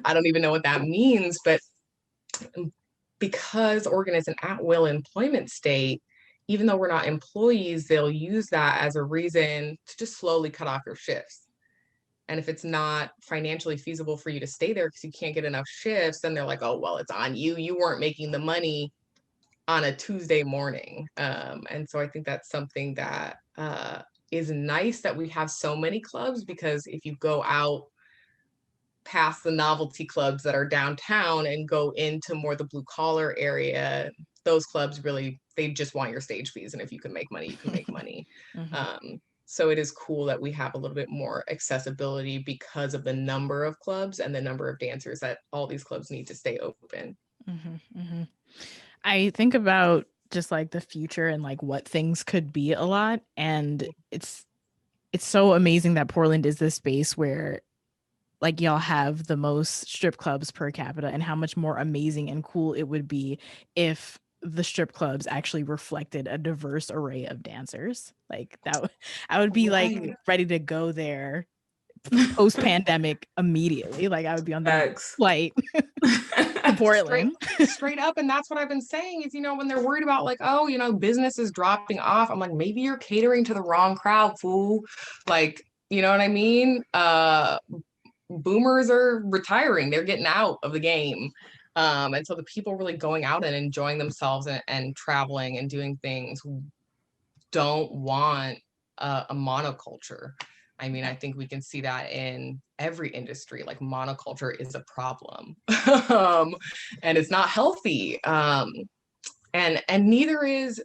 I don't even know what that means. But because Oregon is an at-will employment state, even though we're not employees, they'll use that as a reason to just slowly cut off your shifts. And if it's not financially feasible for you to stay there because you can't get enough shifts, then they're like, oh, well, it's on you. You weren't making the money on a Tuesday morning. And so I think that's something that is nice, that we have so many clubs, because if you go out past the novelty clubs that are downtown and go into more the blue collar area, those clubs really, they just want your stage fees. And if you can make money, you can make money. Mm-hmm. So it is cool that we have a little bit more accessibility because of the number of clubs and the number of dancers, that all these clubs need to stay open. Mm-hmm. Mm-hmm. I think about just the future and what things could be a lot. And it's so amazing that Portland is this space where y'all have the most strip clubs per capita, and how much more amazing and cool it would be if the strip clubs actually reflected a diverse array of dancers. I would be ready to go there post pandemic immediately. I would be on the flight to Portland. Straight up. And that's what I've been saying is, when they're worried about business is dropping off, I'm like, maybe you're catering to the wrong crowd, fool. You know what I mean? Boomers are retiring, they're getting out of the game. And so the people really going out and enjoying themselves and traveling and doing things don't want a monoculture. I mean, I think we can see that in every industry. Monoculture is a problem, and it's not healthy. And neither is,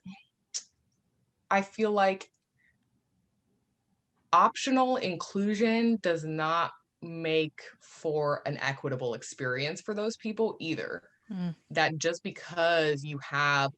I feel like, optional inclusion does not make for an equitable experience for those people either. That just because you have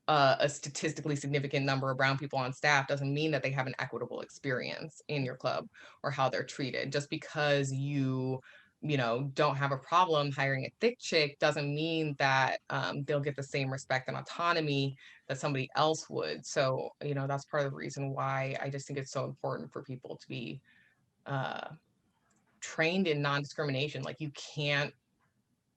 a statistically significant number of brown people on staff doesn't mean that they have an equitable experience in your club or how they're treated. Just because you don't have a problem hiring a thick chick doesn't mean that they'll get the same respect and autonomy that somebody else would. So that's part of the reason why I just think it's so important for people to be trained in non-discrimination. You can't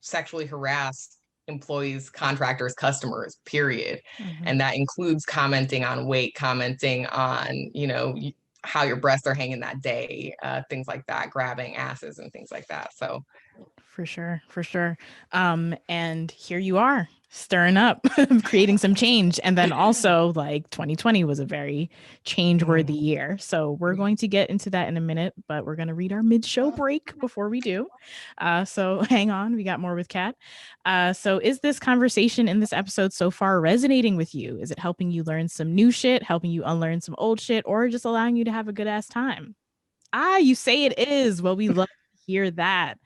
sexually harass employees, contractors, customers, period. Mm-hmm. And that includes commenting on weight, commenting on, how your breasts are hanging that day, things like that, grabbing asses and things like that. So for sure. And here you are stirring up, creating some change. And then also, like, 2020 was a very change-worthy year. So we're going to get into that in a minute, but we're going to read our mid-show break before we do. So hang on, we got more with Kat. So is this conversation in this episode so far resonating with you? Is it helping you learn some new shit, helping you unlearn some old shit, or just allowing you to have a good ass time? You say it is. Well, we love to hear that.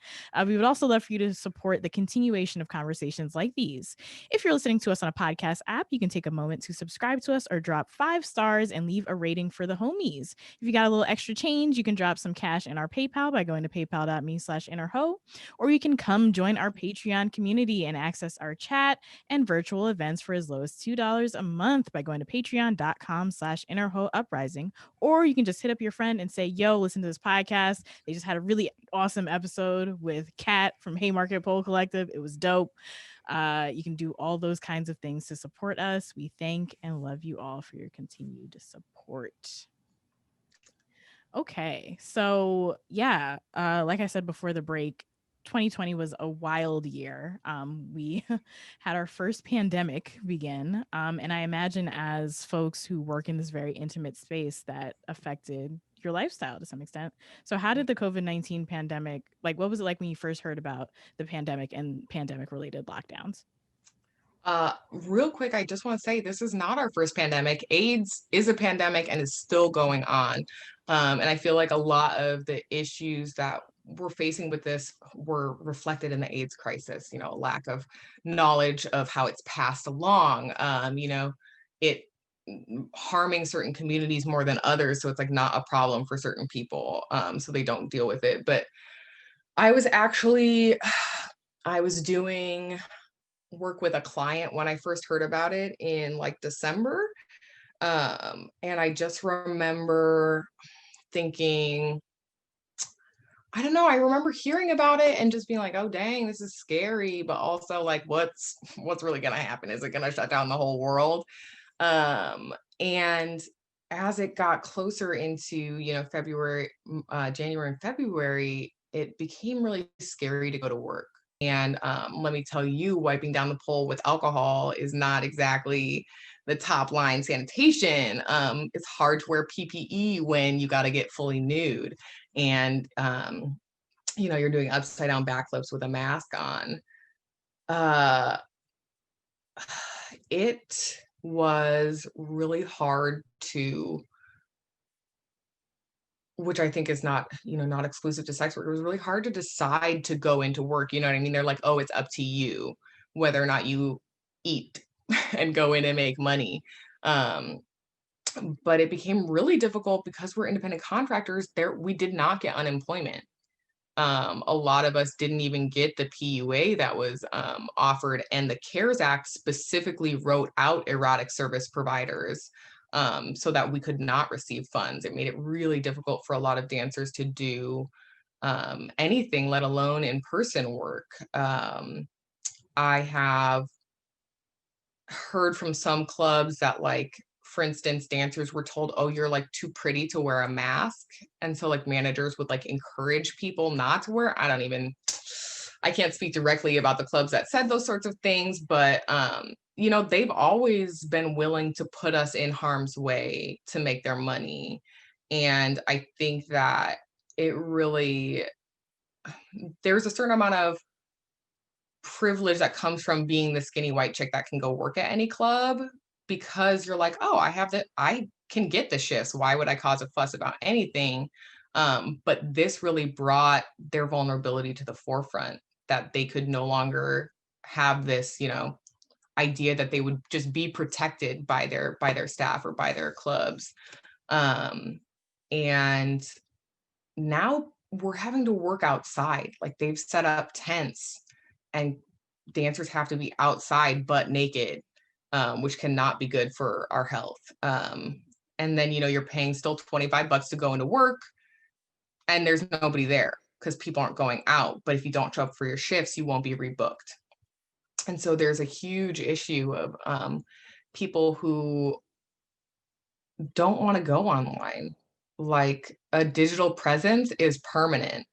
We would also love for you to support the continuation of conversations like these. If you're listening to us on a podcast app, you can take a moment to subscribe to us or drop 5 stars and leave a rating for the homies. If you got a little extra change, you can drop some cash in our PayPal by going to paypal.me/innerho, or you can come join our Patreon community and access our chat and virtual events for as low as $2 a month by going to patreon.com/innerho uprising. Or you can just hit up your friend and say, yo, listen to this podcast. They just had a really awesome episode with Cat from Haymarket Pole Collective. It was dope. You can do all those kinds of things to support us. We thank and love you all for your continued support. Okay, so yeah, like I said before the break, 2020 was a wild year. We had our first pandemic begin, and I imagine as folks who work in this very intimate space, that affected your lifestyle to some extent. So how did the COVID-19 pandemic, like, what was it like when you first heard about the pandemic and pandemic related lockdowns? Real quick, I just want to say this is not our first pandemic. AIDS is a pandemic and is still going on. And I feel like a lot of the issues that we're facing with this were reflected in the AIDS crisis, you know, lack of knowledge of how it's passed along, it harming certain communities more than others. So it's like not a problem for certain people. So they don't deal with it. But I was actually, I was doing work with a client when I first heard about it in like December. And I just remember thinking, I don't know, I remember hearing about it and just being like, oh dang, this is scary, but also like what's really gonna happen? Is it gonna shut down the whole world? And as it got closer into, February, January and February, it became really scary to go to work. And let me tell you, wiping down the pole with alcohol is not exactly the top line sanitation. It's hard to wear PPE when you got to get fully nude. And, you're doing upside down backflips with a mask on. It was really hard to, which I think is not, not exclusive to sex work. It was really hard to decide to go into work. You know what I mean? They're like, oh, it's up to you whether or not you eat and go in and make money. But it became really difficult because we're independent contractors. We did not get unemployment. A lot of us didn't even get the PUA that was offered, and the CARES Act specifically wrote out erotic service providers so that we could not receive funds. It made it really difficult for a lot of dancers to do anything, let alone in-person work. I have heard from some clubs that, like, for instance, dancers were told, oh, you're like too pretty to wear a mask. And so like managers would like encourage people not to wear. I can't speak directly about the clubs that said those sorts of things, but they've always been willing to put us in harm's way to make their money. And I think that there's a certain amount of privilege that comes from being the skinny white chick that can go work at any club, because you're like, oh, I can get the shifts. Why would I cause a fuss about anything? But this really brought their vulnerability to the forefront, that they could no longer have this, idea that they would just be protected by their staff or by their clubs. And now we're having to work outside. Like, they've set up tents and dancers have to be outside butt naked, which cannot be good for our health. And then, you're paying still $25 to go into work and there's nobody there because people aren't going out. But if you don't show up for your shifts, you won't be rebooked. And so there's a huge issue of people who don't want to go online. Like, a digital presence is permanent.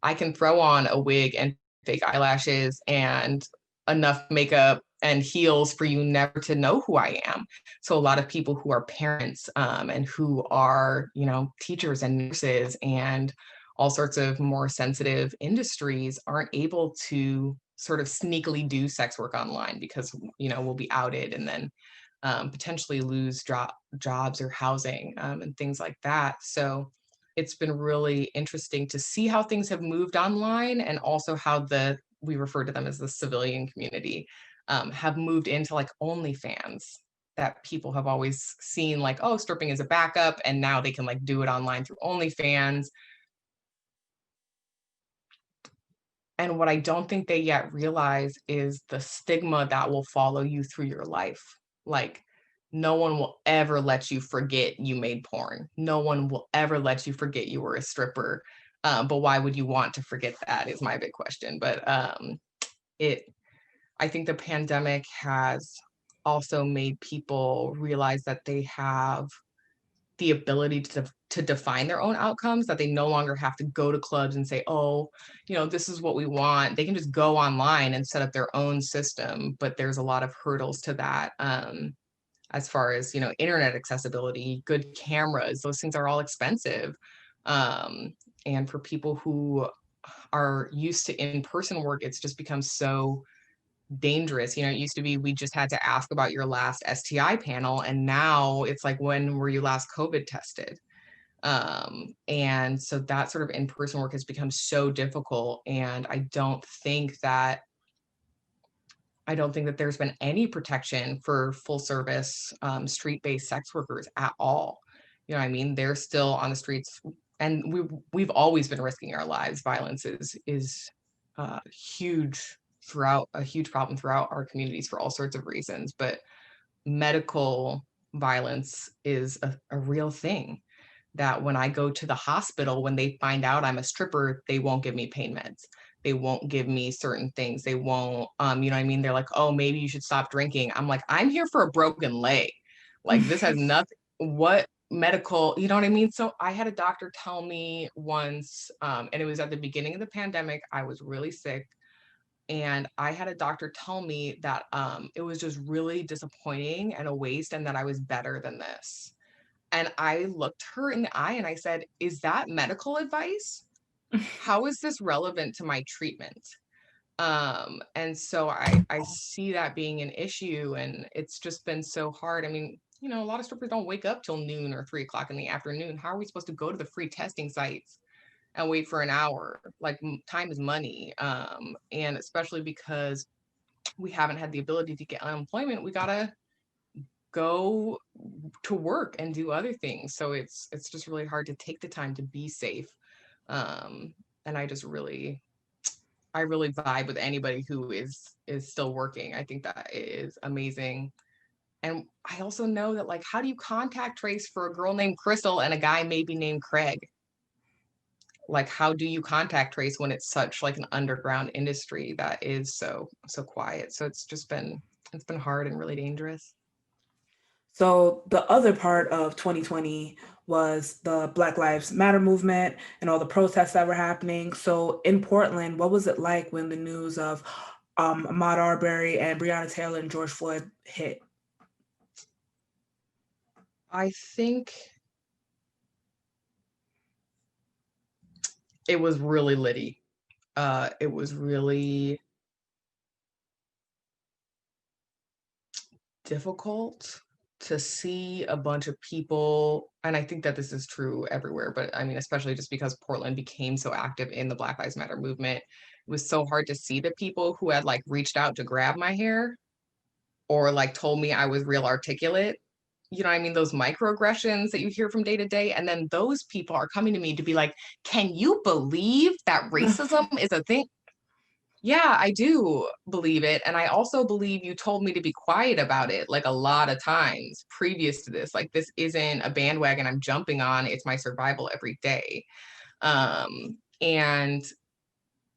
I can throw on a wig and fake eyelashes and enough makeup and heels for you never to know who I am. So a lot of people who are parents and who are, you know, teachers and nurses and all sorts of more sensitive industries aren't able to sort of sneakily do sex work online because, you know, we'll be outed and then potentially lose jobs or housing and things like that. So it's been really interesting to see how things have moved online, and also how we refer to them as the civilian community, have moved into like OnlyFans, that people have always seen like, oh, stripping is a backup, and now they can like do it online through OnlyFans. And what I don't think they yet realize is the stigma that will follow you through your life. Like, no one will ever let you forget you made porn. No one will ever let you forget you were a stripper. But why would you want to forget that is my big question. But I think the pandemic has also made people realize that they have the ability to define their own outcomes, that they no longer have to go to clubs and say, oh, you know, this is what we want. They can just go online and set up their own system. But there's a lot of hurdles to that. As far as, you know, internet accessibility, good cameras, those things are all expensive. And for people who are used to in-person work, it's just become so dangerous. You know, it used to be we just had to ask about your last STI panel, and now it's like, when were you last COVID tested? And so that sort of in-person work has become so difficult, and I don't think that there's been any protection for full service street-based sex workers at all. You know what I mean? They're still on the streets, and we've always been risking our lives. Violence is huge a huge problem throughout our communities for all sorts of reasons, but medical violence is a real thing. That when I go to the hospital, when they find out I'm a stripper, they won't give me pain meds. They won't give me certain things. They won't, you know what I mean? They're like, oh, maybe you should stop drinking. I'm like, I'm here for a broken leg. Like, this has nothing, what medical, you know what I mean? So I had a doctor tell me once, and it was at the beginning of the pandemic, I was really sick. And I had a doctor tell me that it was just really disappointing and a waste, and that I was better than this. And I looked her in the eye and I said, is that medical advice? How is this relevant to my treatment? And so I see that being an issue, and it's just been so hard. I mean, you know, a lot of strippers don't wake up till noon or 3 o'clock in the afternoon. How are we supposed to go to the free testing sites and wait for an hour? Like, time is money. And especially because we haven't had the ability to get unemployment, we gotta go to work and do other things. So it's just really hard to take the time to be safe. And I really vibe with anybody who is still working. I think that is amazing. And I also know that, like, how do you contact trace for a girl named Crystal and a guy maybe named Craig? Like, how do you contact trace when it's such like an underground industry that is so quiet? So it's been hard and really dangerous. So the other part of 2020 was the Black Lives Matter movement and all the protests that were happening. So in Portland, what was it like when the news of Ahmaud Arbery and Breonna Taylor and George Floyd hit? I think it was really litty. It was really difficult to see a bunch of people, and I think that this is true everywhere, but I mean, especially just because Portland became so active in the Black Lives Matter movement, it was so hard to see the people who had like reached out to grab my hair or like told me I was real articulate. You know what I mean? Those microaggressions that you hear from day to day. And then those people are coming to me to be like, can you believe that racism is a thing? Yeah, I do believe it. And I also believe you told me to be quiet about it like a lot of times previous to this. Like, this isn't a bandwagon I'm jumping on. It's my survival every day. And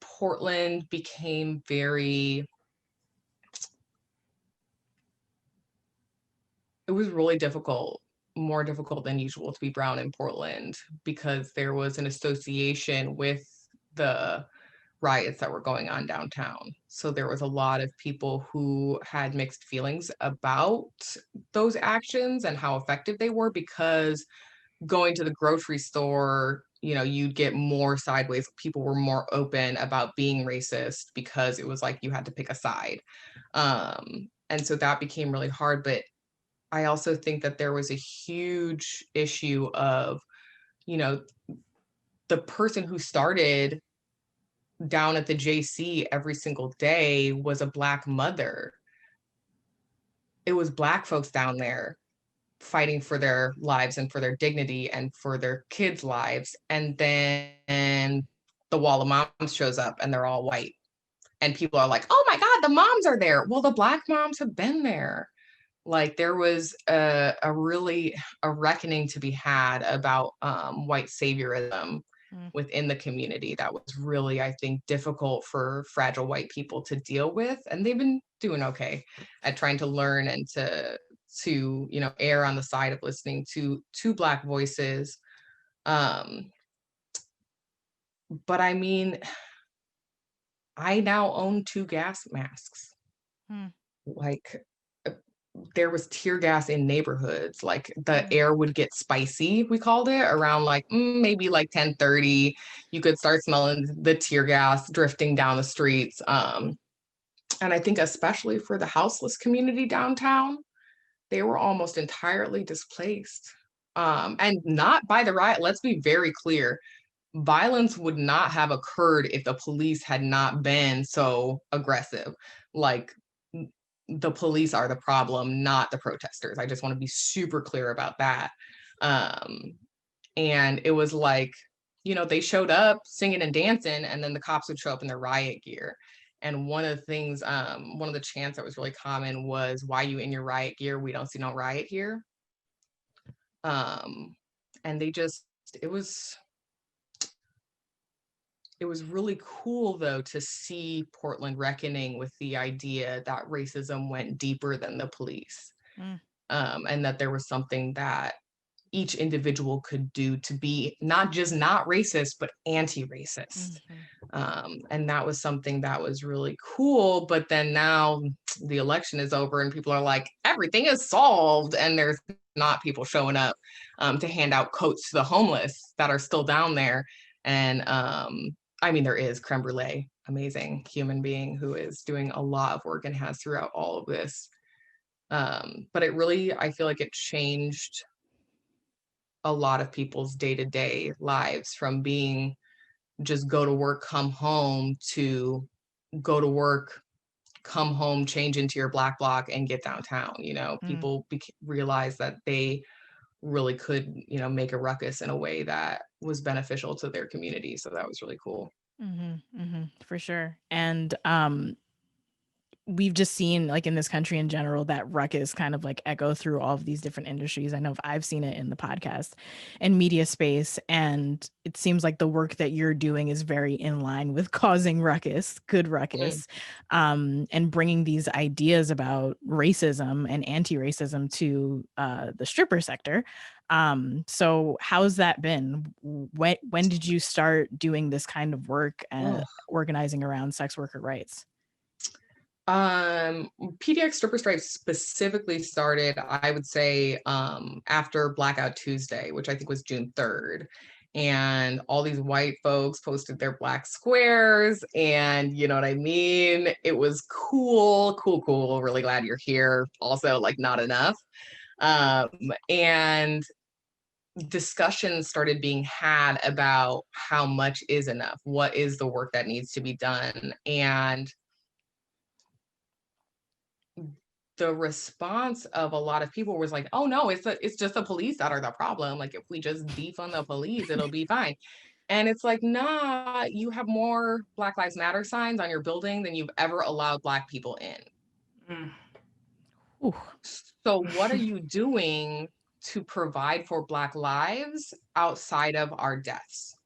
Portland became it was really difficult, more difficult than usual to be brown in Portland, because there was an association with the riots that were going on downtown. So there was a lot of people who had mixed feelings about those actions and how effective they were, because going to the grocery store, you know, you'd get more sideways. People were more open about being racist because it was like you had to pick a side. And so that became really hard. But I also think that there was a huge issue of, you know, the person who started down at the JC every single day was a Black mother. It was Black folks down there fighting for their lives and for their dignity and for their kids' lives. And then the wall of moms shows up and they're all white. And people are like, oh my God, the moms are there. Well, the Black moms have been there. Like there was a really a reckoning to be had about white saviorism within the community that was really, I think, difficult for fragile white people to deal with. And they've been doing okay at trying to learn and to you know, err on the side of listening to Black voices. But I mean, I now own 2 gas masks. Like there was tear gas in neighborhoods. Like the air would get spicy, we called it, around like maybe like 10:30. You could start smelling the tear gas drifting down the streets. And I think especially for the houseless community downtown, they were almost entirely displaced. And not by the riot. Let's be very clear. Violence would not have occurred if the police had not been so aggressive. Like the police are the problem, not the protesters. I just want to be super clear about that. And it was like, you know, they showed up singing and dancing, and then the cops would show up in their riot gear. And one of the things, one of the chants that was really common was, why you in your riot gear? We don't see no riot here. And they just, it was really cool though to see Portland reckoning with the idea that racism went deeper than the police. And that there was something that each individual could do to be not just not racist, but anti-racist. And that was something that was really cool. But then now the election is over and people are like, everything is solved. And there's not people showing up to hand out coats to the homeless that are still down there. And I mean, there is Creme Brulee, amazing human being who is doing a lot of work and has throughout all of this. But it really, I feel like it changed a lot of people's day-to-day lives, from being just go to work, come home, to go to work, come home, change into your Black bloc and get downtown. You know, people realized that they really could, you know, make a ruckus in a way that was beneficial to their community. So that was really cool. For sure. And we've just seen, like, in this country in general, that ruckus kind of like echo through all of these different industries. I know I've seen it in the podcast and media space, and it seems like the work that you're doing is very in line with causing ruckus, good ruckus, and bringing these ideas about racism and anti-racism to the stripper sector. So how's that been? When did you start doing this kind of work and organizing around sex worker rights? PDX Stripper Stripes specifically started, I would say, after Blackout Tuesday, which I think was June 3rd. And all these white folks posted their Black squares, and you know what I mean? It was cool. Really glad you're here. Also, like, not enough. And discussions started being had about how much is enough, what is the work that needs to be done. And the response of a lot of people was like, oh no, it's just the police that are the problem. Like, if we just defund the police, it'll be fine. And it's like, nah, you have more Black Lives Matter signs on your building than you've ever allowed Black people in. So what are you doing to provide for Black lives outside of our deaths?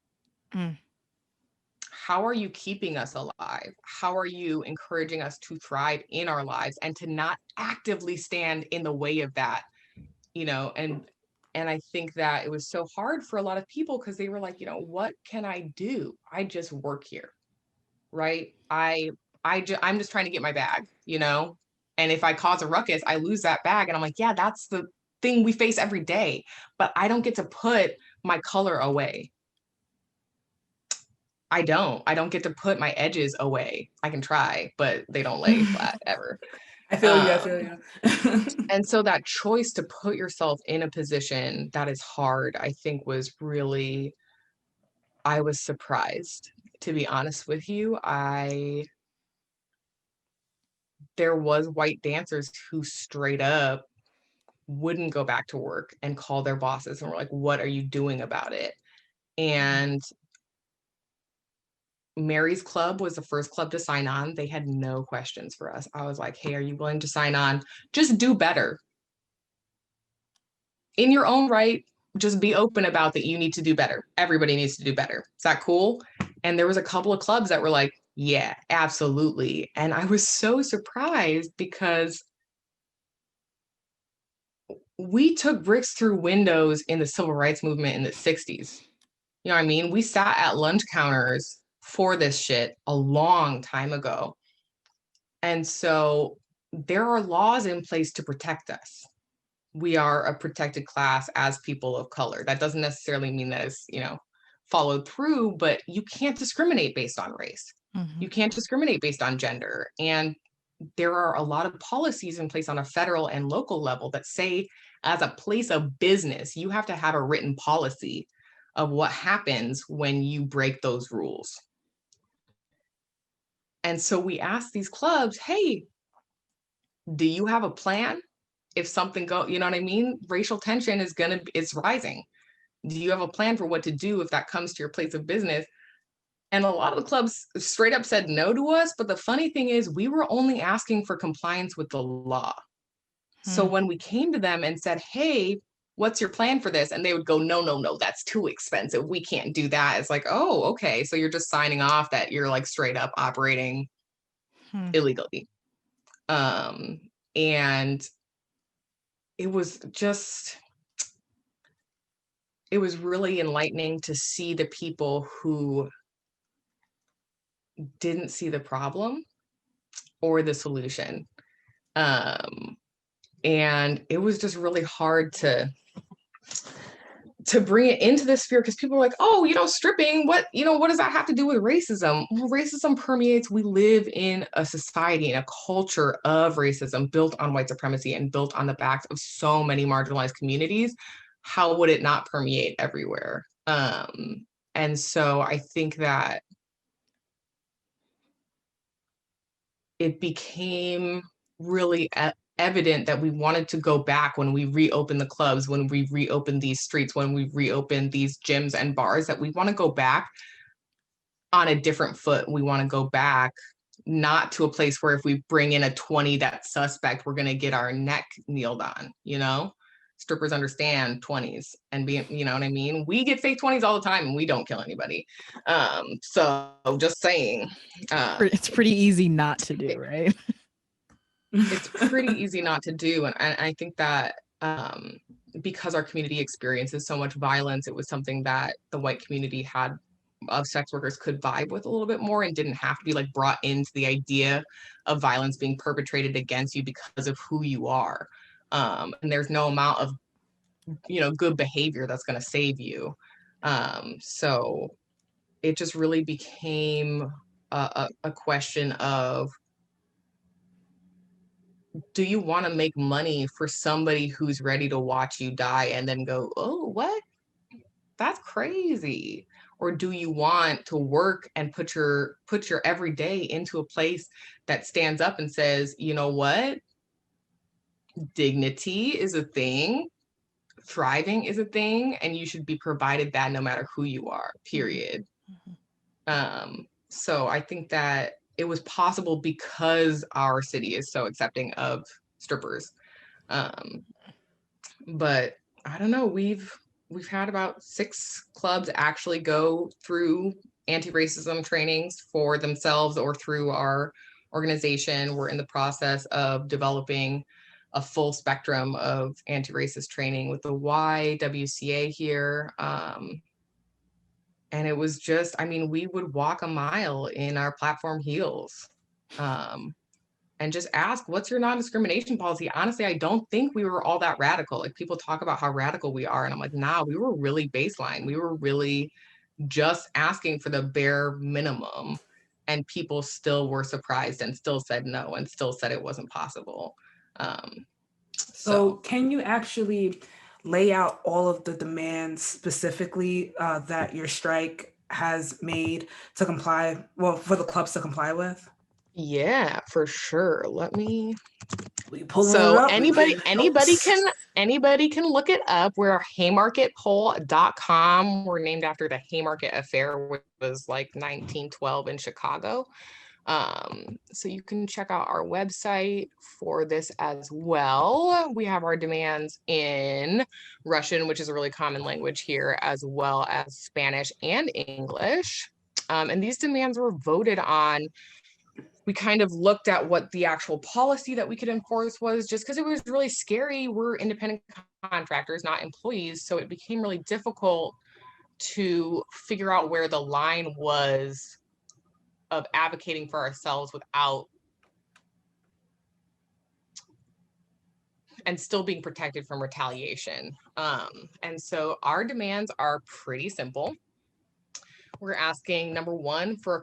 How are you keeping us alive? How are you encouraging us to thrive in our lives and to not actively stand in the way of that? You know, and I think that it was so hard for a lot of people because they were like, you know, what can I do? I just work here. right? I'm just trying to get my bag, you know? And if I cause a ruckus, I lose that bag. And I'm like, yeah, that's the thing we face every day. But I don't get to put my color away. I don't get to put my edges away. I can try, but they don't lay flat ever. I feel you. And so that choice to put yourself in a position that is hard, I think was really, I was surprised, to be honest with you. There was white dancers who straight up wouldn't go back to work and call their bosses and were like, what are you doing about it? And Mary's Club was the first club to sign on. They had no questions for us. I was like, hey, are you willing to sign on? Just do better. In your own right, just be open about that you need to do better. Everybody needs to do better. Is that cool? And there was a couple of clubs that were like, yeah, absolutely. And I was so surprised because we took bricks through windows in the civil rights movement in the 60s. You know what I mean? We sat at lunch counters for this shit a long time ago. And so there are laws in place to protect us. We are a protected class as people of color. That doesn't necessarily mean that it's, you know, followed through, but you can't discriminate based on race. Mm-hmm. You can't discriminate based on gender. And there are a lot of policies in place on a federal and local level that say, as a place of business, you have to have a written policy of what happens when you break those rules. And so we asked these clubs, hey, do you have a plan? If something you know what I mean? Racial tension it's rising. Do you have a plan for what to do if that comes to your place of business? And a lot of the clubs straight up said no to us. But the funny thing is, we were only asking for compliance with the law. So when we came to them and said, hey, what's your plan for this? And they would go, no, that's too expensive. We can't do that. It's like, oh, okay. So you're just signing off that you're like straight up operating illegally. And it was really enlightening to see the people who didn't see the problem or the solution. And it was just really hard to bring it into this sphere, because people are like, oh, you know, stripping, what does that have to do with racism? Well, racism permeates. We live in a society and a culture of racism built on white supremacy and built on the backs of so many marginalized communities. How would it not permeate everywhere? And so I think that it became really evident that we wanted to go back when we reopened the clubs, when we reopened these streets, when we reopened these gyms and bars, that we want to go back on a different foot. We want to go back not to a place where if we bring in a 20 that's suspect, we're going to get our neck kneeled on, you know? Strippers understand 20s and being, you know what I mean? We get fake 20s all the time and we don't kill anybody. So just saying. It's pretty easy not to do, right? It's pretty easy not to do. And I think that because our community experiences so much violence, it was something that the white community had of sex workers could vibe with a little bit more and didn't have to be like brought into the idea of violence being perpetrated against you because of who you are. And there's no amount of, you know, good behavior that's going to save you. So it just really became a question of, do you want to make money for somebody who's ready to watch you die and then go, oh, what? That's crazy. Or do you want to work and put your everyday into a place that stands up and says, you know what? Dignity is a thing. Thriving is a thing. And you should be provided that no matter who you are, period. So I think that it was possible because our city is so accepting of strippers. But I don't know, we've had about 6 clubs actually go through anti-racism trainings for themselves or through our organization. We're in the process of developing a full spectrum of anti-racist training with the YWCA here. And it was just, I mean, we would walk a mile in our platform heels and just ask, what's your non-discrimination policy? Honestly, I don't think we were all that radical. Like, people talk about how radical we are. And I'm like, nah, we were really baseline. We were really just asking for the bare minimum. And people still were surprised and still said no and still said it wasn't possible. So can you actually lay out all of the demands specifically that your strike has made to comply, well, for the clubs to comply with? Yeah, for sure. Let me. We pulling it So up. anybody can look it up. We're haymarketpole.com. We're named after the Haymarket Affair, which was like 1912 in Chicago. So you can check out our website for this as well. We have our demands in Russian, which is a really common language here, as well as Spanish and English. And these demands were voted on. We kind of looked at what the actual policy that we could enforce was, just because it was really scary. We're independent contractors, not employees. So it became really difficult to figure out where the line was of advocating for ourselves without and still being protected from retaliation. And so our demands are pretty simple. We're asking, number one, for a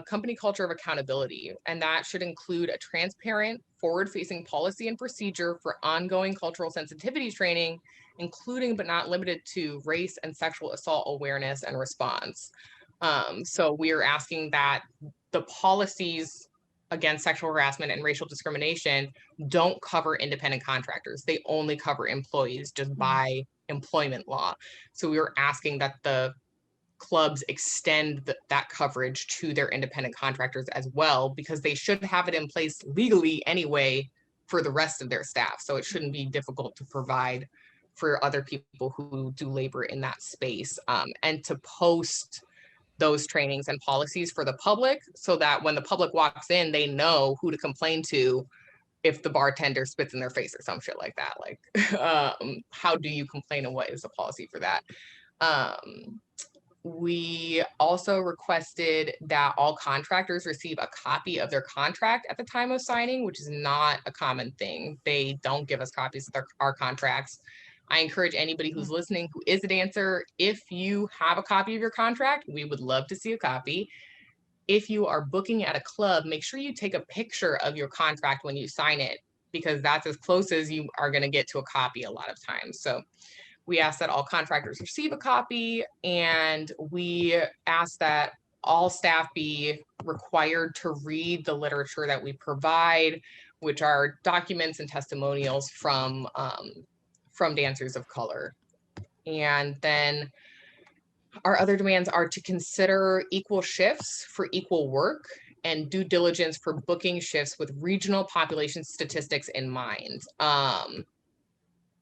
company culture of accountability. And that should include a transparent, forward-facing policy and procedure for ongoing cultural sensitivity training, including but not limited to race and sexual assault awareness and response. So we are asking that the policies against sexual harassment and racial discrimination don't cover independent contractors. They only cover employees just by employment law. So we were asking that the clubs extend that coverage to their independent contractors as well, because they should have it in place legally anyway for the rest of their staff. So it shouldn't be difficult to provide for other people who do labor in that space, and to post those trainings and policies for the public so that when the public walks in, they know who to complain to if the bartender spits in their face or some shit like that. Like, how do you complain and what is the policy for that? We also requested that all contractors receive a copy of their contract at the time of signing, which is not a common thing. They don't give us copies of our contracts. I encourage anybody who's listening who is a dancer, if you have a copy of your contract, we would love to see a copy. If you are booking at a club, make sure you take a picture of your contract when you sign it, because that's as close as you are going to get to a copy a lot of times. So we ask that all contractors receive a copy, and we ask that all staff be required to read the literature that we provide, which are documents and testimonials from dancers of color. And then our other demands are to consider equal shifts for equal work and due diligence for booking shifts with regional population statistics in mind.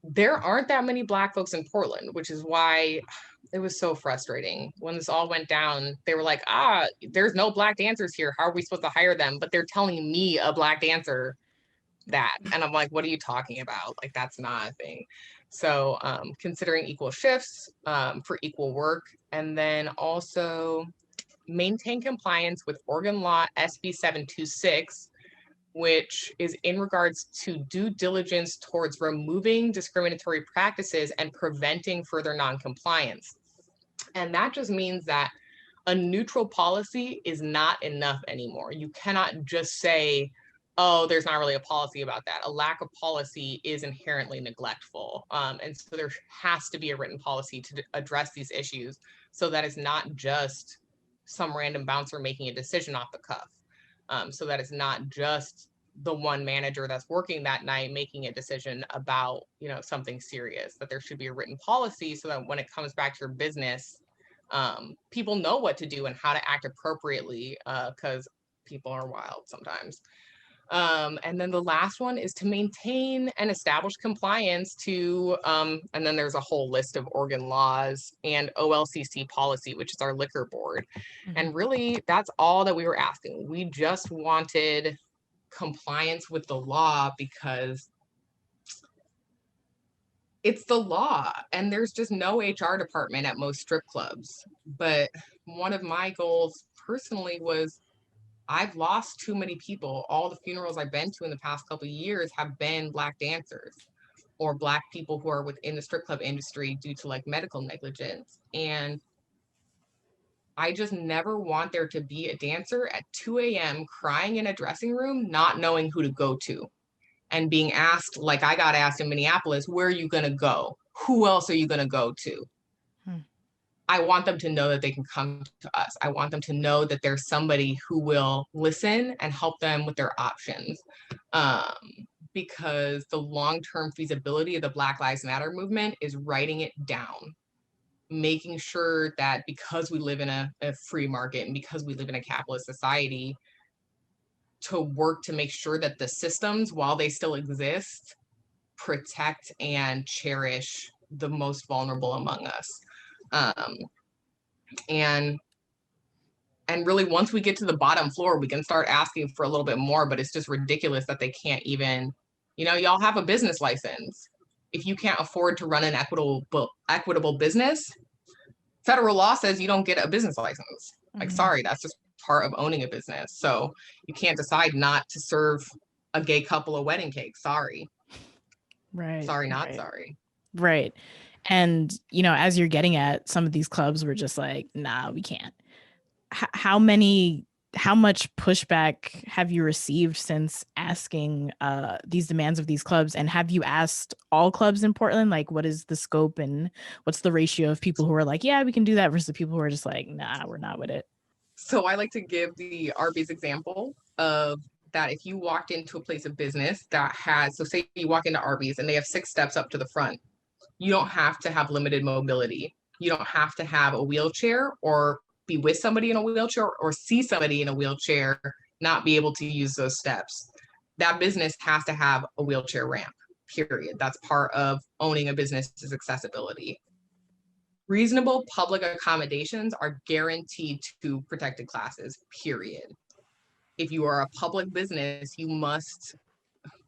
There aren't that many Black folks in Portland, which is why it was so frustrating. When this all went down, they were like, there's no Black dancers here. How are we supposed to hire them? But they're telling me, a Black dancer, that. And I'm like, what are you talking about? Like, that's not a thing. So considering equal shifts for equal work, and then also maintain compliance with Oregon Law SB 726, which is in regards to due diligence towards removing discriminatory practices and preventing further noncompliance. And that just means that a neutral policy is not enough anymore. You cannot just say, oh, there's not really a policy about that. A lack of policy is inherently neglectful. And so there has to be a written policy to address these issues, so that it's not just some random bouncer making a decision off the cuff. So that it's not just the one manager that's working that night making a decision about, something serious. That there should be a written policy so that when it comes back to your business, people know what to do and how to act appropriately, because people are wild sometimes. And then the last one is to maintain and establish compliance to, and then there's a whole list of Oregon laws and OLCC policy, which is our liquor board. And really, that's all that we were asking. We just wanted compliance with the law, because it's the law, and there's just no HR department at most strip clubs. But one of my goals personally was, I've lost too many people. All the funerals I've been to in the past couple of years have been Black dancers or Black people who are within the strip club industry due to like medical negligence. And I just never want there to be a dancer at 2 a.m. crying in a dressing room, not knowing who to go to, and being asked, like I got asked in Minneapolis, where are you going to go? Who else are you going to go to? I want them to know that they can come to us. I want them to know that there's somebody who will listen and help them with their options. Because the long-term feasibility of the Black Lives Matter movement is writing it down, making sure that because we live in a free market and because we live in a capitalist society, to work to make sure that the systems, while they still exist, protect and cherish the most vulnerable among us. And really, once we get to the bottom floor, we can start asking for a little bit more, but it's just ridiculous that they can't even, y'all have a business license. If you can't afford to run an equitable business, federal law says you don't get a business license. Like, sorry, that's just part of owning a business. So you can't decide not to serve a gay couple a wedding cake. Sorry. Right. Sorry, not sorry. Right. And, as you're getting at, some of these clubs were just like, nah, we can't. How much pushback have you received since asking these demands of these clubs? And have you asked all clubs in Portland, like, what is the scope and what's the ratio of people who are like, yeah, we can do that, versus the people who are just like, nah, we're not with it? So I like to give the Arby's example of that. If you walked into a place of business that has, so say you walk into Arby's and they have 6 steps up to the front, you don't have to have limited mobility. You don't have to have a wheelchair or be with somebody in a wheelchair or see somebody in a wheelchair not be able to use those steps. That business has to have a wheelchair ramp, period. That's part of owning a business's accessibility. Reasonable public accommodations are guaranteed to protected classes, period. If you are a public business, you must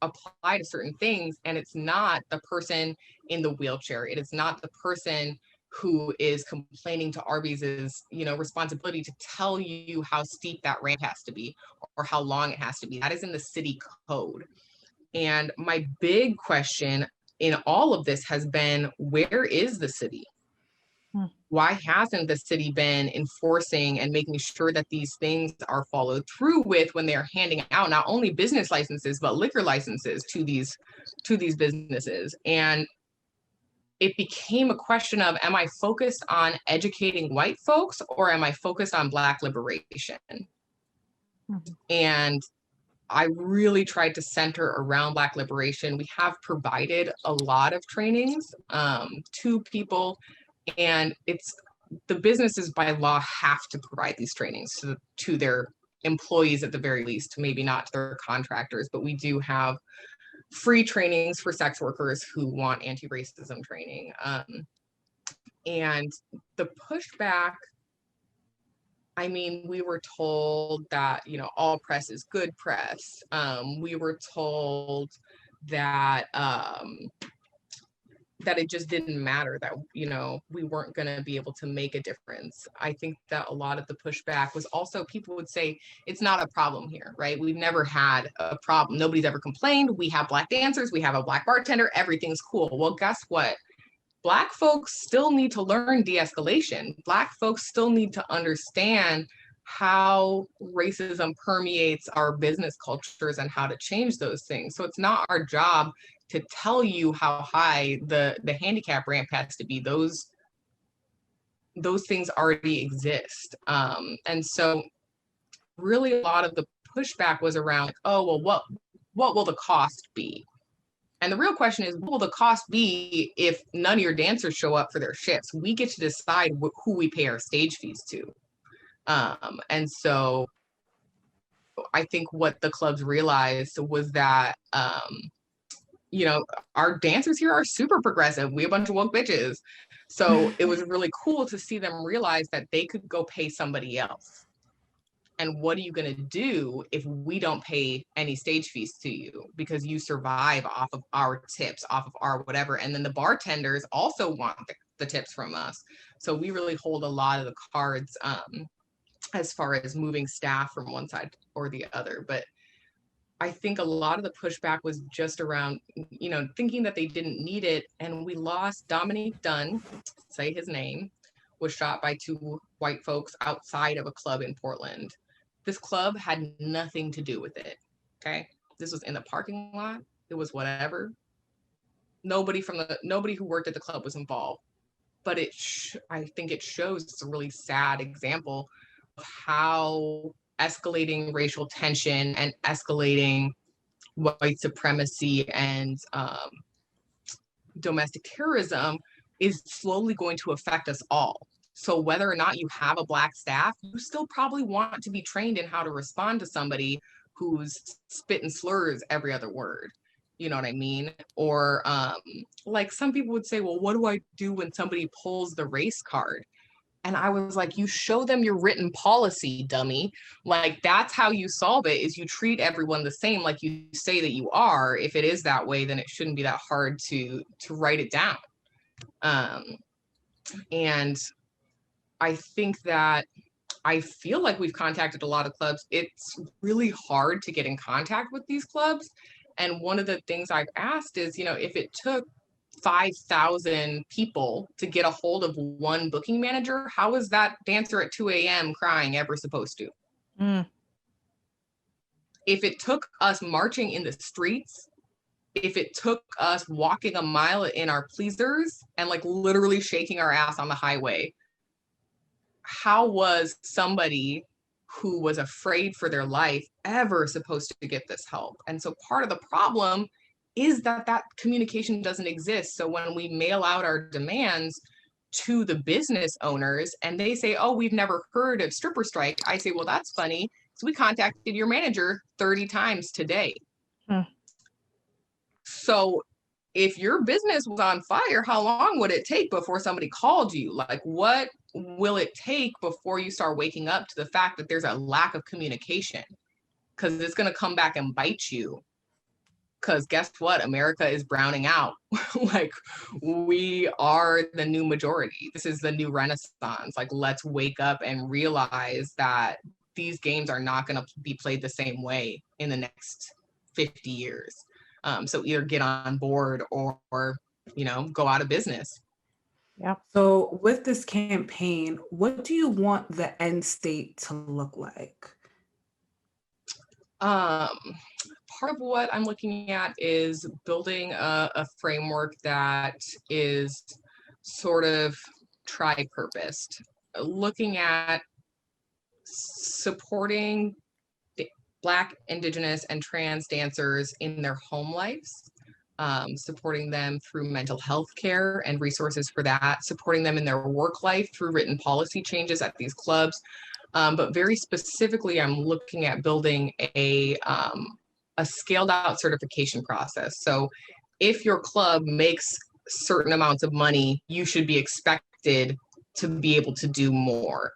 apply to certain things, and it's not the person in the wheelchair. It is not the person who is complaining to Arby's' responsibility to tell you how steep that ramp has to be or how long it has to be. That is in the city code. And my big question in all of this has been, where is the city? Why hasn't the city been enforcing and making sure that these things are followed through with when they're handing out not only business licenses, but liquor licenses to these businesses? And it became a question of, am I focused on educating white folks or am I focused on Black liberation? And I really tried to center around Black liberation. We have provided a lot of trainings to people, and the businesses by law have to provide these trainings to their employees at the very least, maybe not to their contractors, but we do have free trainings for sex workers who want anti-racism training. And the pushback, I mean, we were told that, all press is good press. We were told that that it just didn't matter, that, we weren't going to be able to make a difference. I think that a lot of the pushback was also, people would say, it's not a problem here, right? We've never had a problem. Nobody's ever complained. We have Black dancers. We have a Black bartender. Everything's cool. Well, guess what? Black folks still need to learn de-escalation. Black folks still need to understand how racism permeates our business cultures and how to change those things. So it's not our job to tell you how high the handicap ramp has to be. Those things already exist. And so really a lot of the pushback was around, oh, well, what will the cost be? And the real question is, what will the cost be if none of your dancers show up for their shifts? We get to decide who we pay our stage fees to. And so I think what the clubs realized was that, our dancers here are super progressive. We a bunch of woke bitches. So it was really cool to see them realize that they could go pay somebody else. And what are you going to do if we don't pay any stage fees to you because you survive off of our tips, off of our whatever? And then the bartenders also want the tips from us. So we really hold a lot of the cards as far as moving staff from one side or the other. But I think a lot of the pushback was just around, thinking that they didn't need it. And we lost Dominique Dunn, say his name, was shot by 2 white folks outside of a club in Portland. This club had nothing to do with it. Okay. This was in the parking lot. It was whatever. Nobody who worked at the club was involved. But I think it shows it's a really sad example of how escalating racial tension and escalating white supremacy and domestic terrorism is slowly going to affect us all. So whether or not you have a Black staff, you still probably want to be trained in how to respond to somebody who's spitting slurs every other word. You know what I mean? Or like some people would say, well, what do I do when somebody pulls the race card? And I was like, you show them your written policy, dummy. Like, that's how you solve it, is you treat everyone the same, like you say that you are. If it is that way, then it shouldn't be that hard to write it down. And I think that I feel like we've contacted a lot of clubs. It's really hard to get in contact with these clubs. And one of the things I've asked is, if it took 5,000 people to get a hold of one booking manager, how is that dancer at 2 a.m. crying ever supposed to? If it took us marching in the streets, if it took us walking a mile in our pleasers and like literally shaking our ass on the highway, how was somebody who was afraid for their life ever supposed to get this help? And so part of the problem is that communication doesn't exist. So when we mail out our demands to the business owners and they say, oh, we've never heard of stripper strike, I say, well, that's funny. So we contacted your manager 30 times today. So if your business was on fire, how long would it take before somebody called you? Like, what will it take before you start waking up to the fact that there's a lack of communication? Because it's going to come back and bite you. Because guess what? America is browning out. Like, we are the new majority. This is the new renaissance. Like, let's wake up and realize that these games are not going to be played the same way in the next 50 years. So either get on board or go out of business. Yeah. So with this campaign, what do you want the end state to look like? Part of what I'm looking at is building a framework that is sort of tri-purposed, looking at supporting Black, Indigenous, and trans dancers in their home lives, supporting them through mental health care and resources for that, supporting them in their work life through written policy changes at these clubs. But very specifically, I'm looking at building a scaled out certification process. So if your club makes certain amounts of money, you should be expected to be able to do more.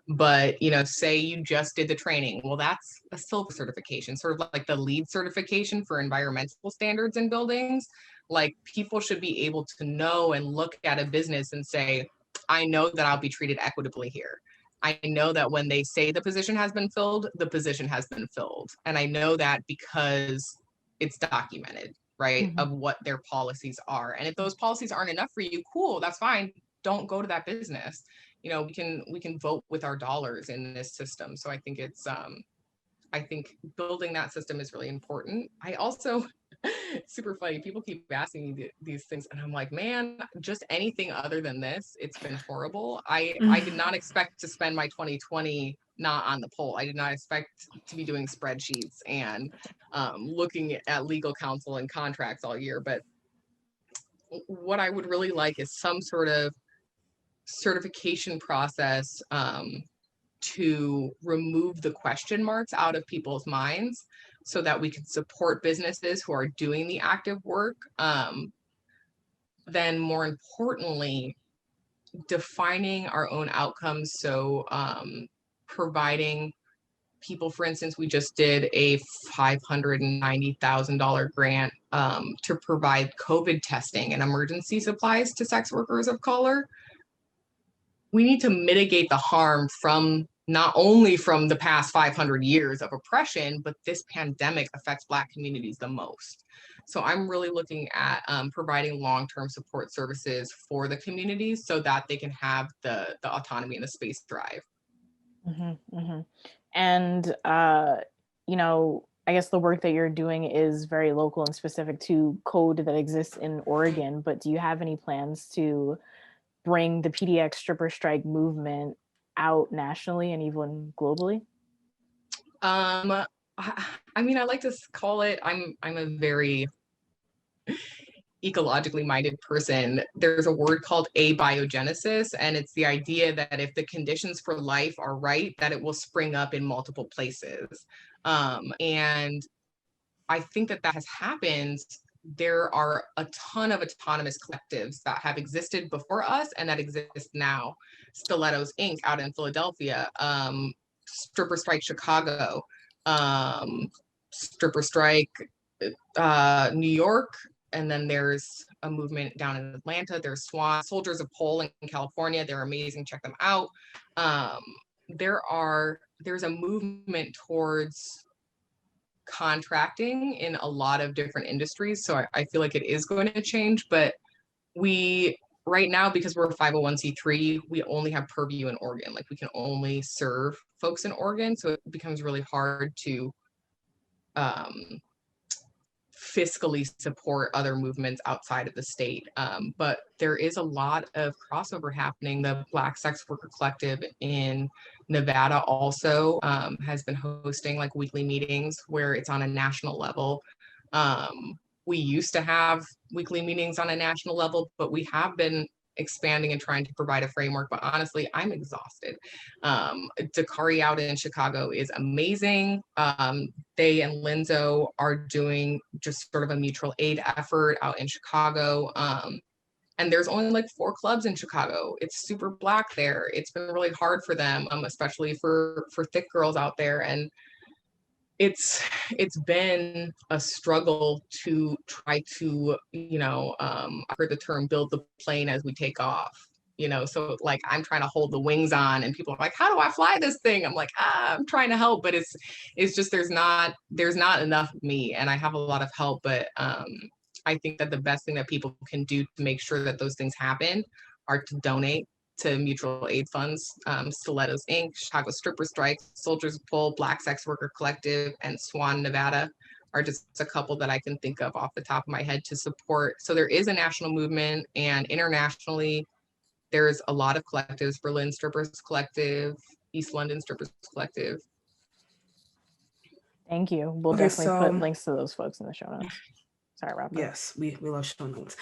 But, say you just did the training. Well, that's a silver certification, sort of like the LEED certification for environmental standards in buildings. Like, people should be able to know and look at a business and say, I know that I'll be treated equitably here. I know that when they say the position has been filled, the position has been filled. And I know that because it's documented, right, of what their policies are. And if those policies aren't enough for you, cool, that's fine. Don't go to that business. We can vote with our dollars in this system. So I think I think building that system is really important. I also, it's super funny, people keep asking me these things and I'm like, man, just anything other than this, it's been horrible. I did not expect to spend my 2020 not on the pole. I did not expect to be doing spreadsheets and looking at legal counsel and contracts all year. But what I would really like is some sort of certification process to remove the question marks out of people's minds so that we can support businesses who are doing the active work. Then more importantly, defining our own outcomes. So providing people, for instance, we just did a $590,000 grant to provide COVID testing and emergency supplies to sex workers of color. We need to mitigate the harm from not only from the past 500 years of oppression, but this pandemic affects Black communities the most. So I'm really looking at providing long-term support services for the communities so that they can have the autonomy and the space to thrive. Mm-hmm, mm-hmm. And, you know, I guess the work that you're doing is very local and specific to code that exists in Oregon, but do you have any plans to bring the PDX stripper strike movement out nationally and even globally? I mean, I like to call it, I'm a very ecologically minded person. There's a word called abiogenesis, and it's the idea that if the conditions for life are right, that it will spring up in multiple places. And I think that has happened. There are a ton of autonomous collectives that have existed before us and that exist now. Stilettos Inc. out in Philadelphia, Stripper Strike Chicago, Stripper Strike New York, and then there's a movement down in Atlanta. There's Swan, Soldiers of Pole in California. They're amazing. Check them out. There's a movement towards contracting in a lot of different industries. So I feel like it is going to change, but right now, because we're a 501c3, we only have purview in Oregon. Like we can only serve folks in Oregon. So it becomes really hard to fiscally support other movements outside of the state. But there is a lot of crossover happening. The Black Sex Worker Collective in Nevada also has been hosting like weekly meetings where it's on a national level. We used to have weekly meetings on a national level, but we have been expanding and trying to provide a framework, but honestly, I'm exhausted. Dakari out in Chicago is amazing. They and Linzo are doing just sort of a mutual aid effort out in Chicago. And there's only like 4 clubs in Chicago. It's super Black there. It's been really hard for them, especially for thick girls out there. And it's been a struggle to try to, I heard the term build the plane as we take off, so like I'm trying to hold the wings on and people are like, how do I fly this thing? I'm like, I'm trying to help, but it's just there's not enough of me, and I have a lot of help, but I think that the best thing that people can do to make sure that those things happen are to donate to mutual aid funds. Stilettos Inc., Chicago Stripper Strike, Soldiers of Pole, Black Sex Worker Collective, and Swan, Nevada are just a couple that I can think of off the top of my head to support. So there is a national movement, and internationally, there's a lot of collectives: Berlin Strippers Collective, East London Strippers Collective. Thank you. We'll definitely put links to those folks in the show notes. Sorry, Rob. Yes, we love show notes.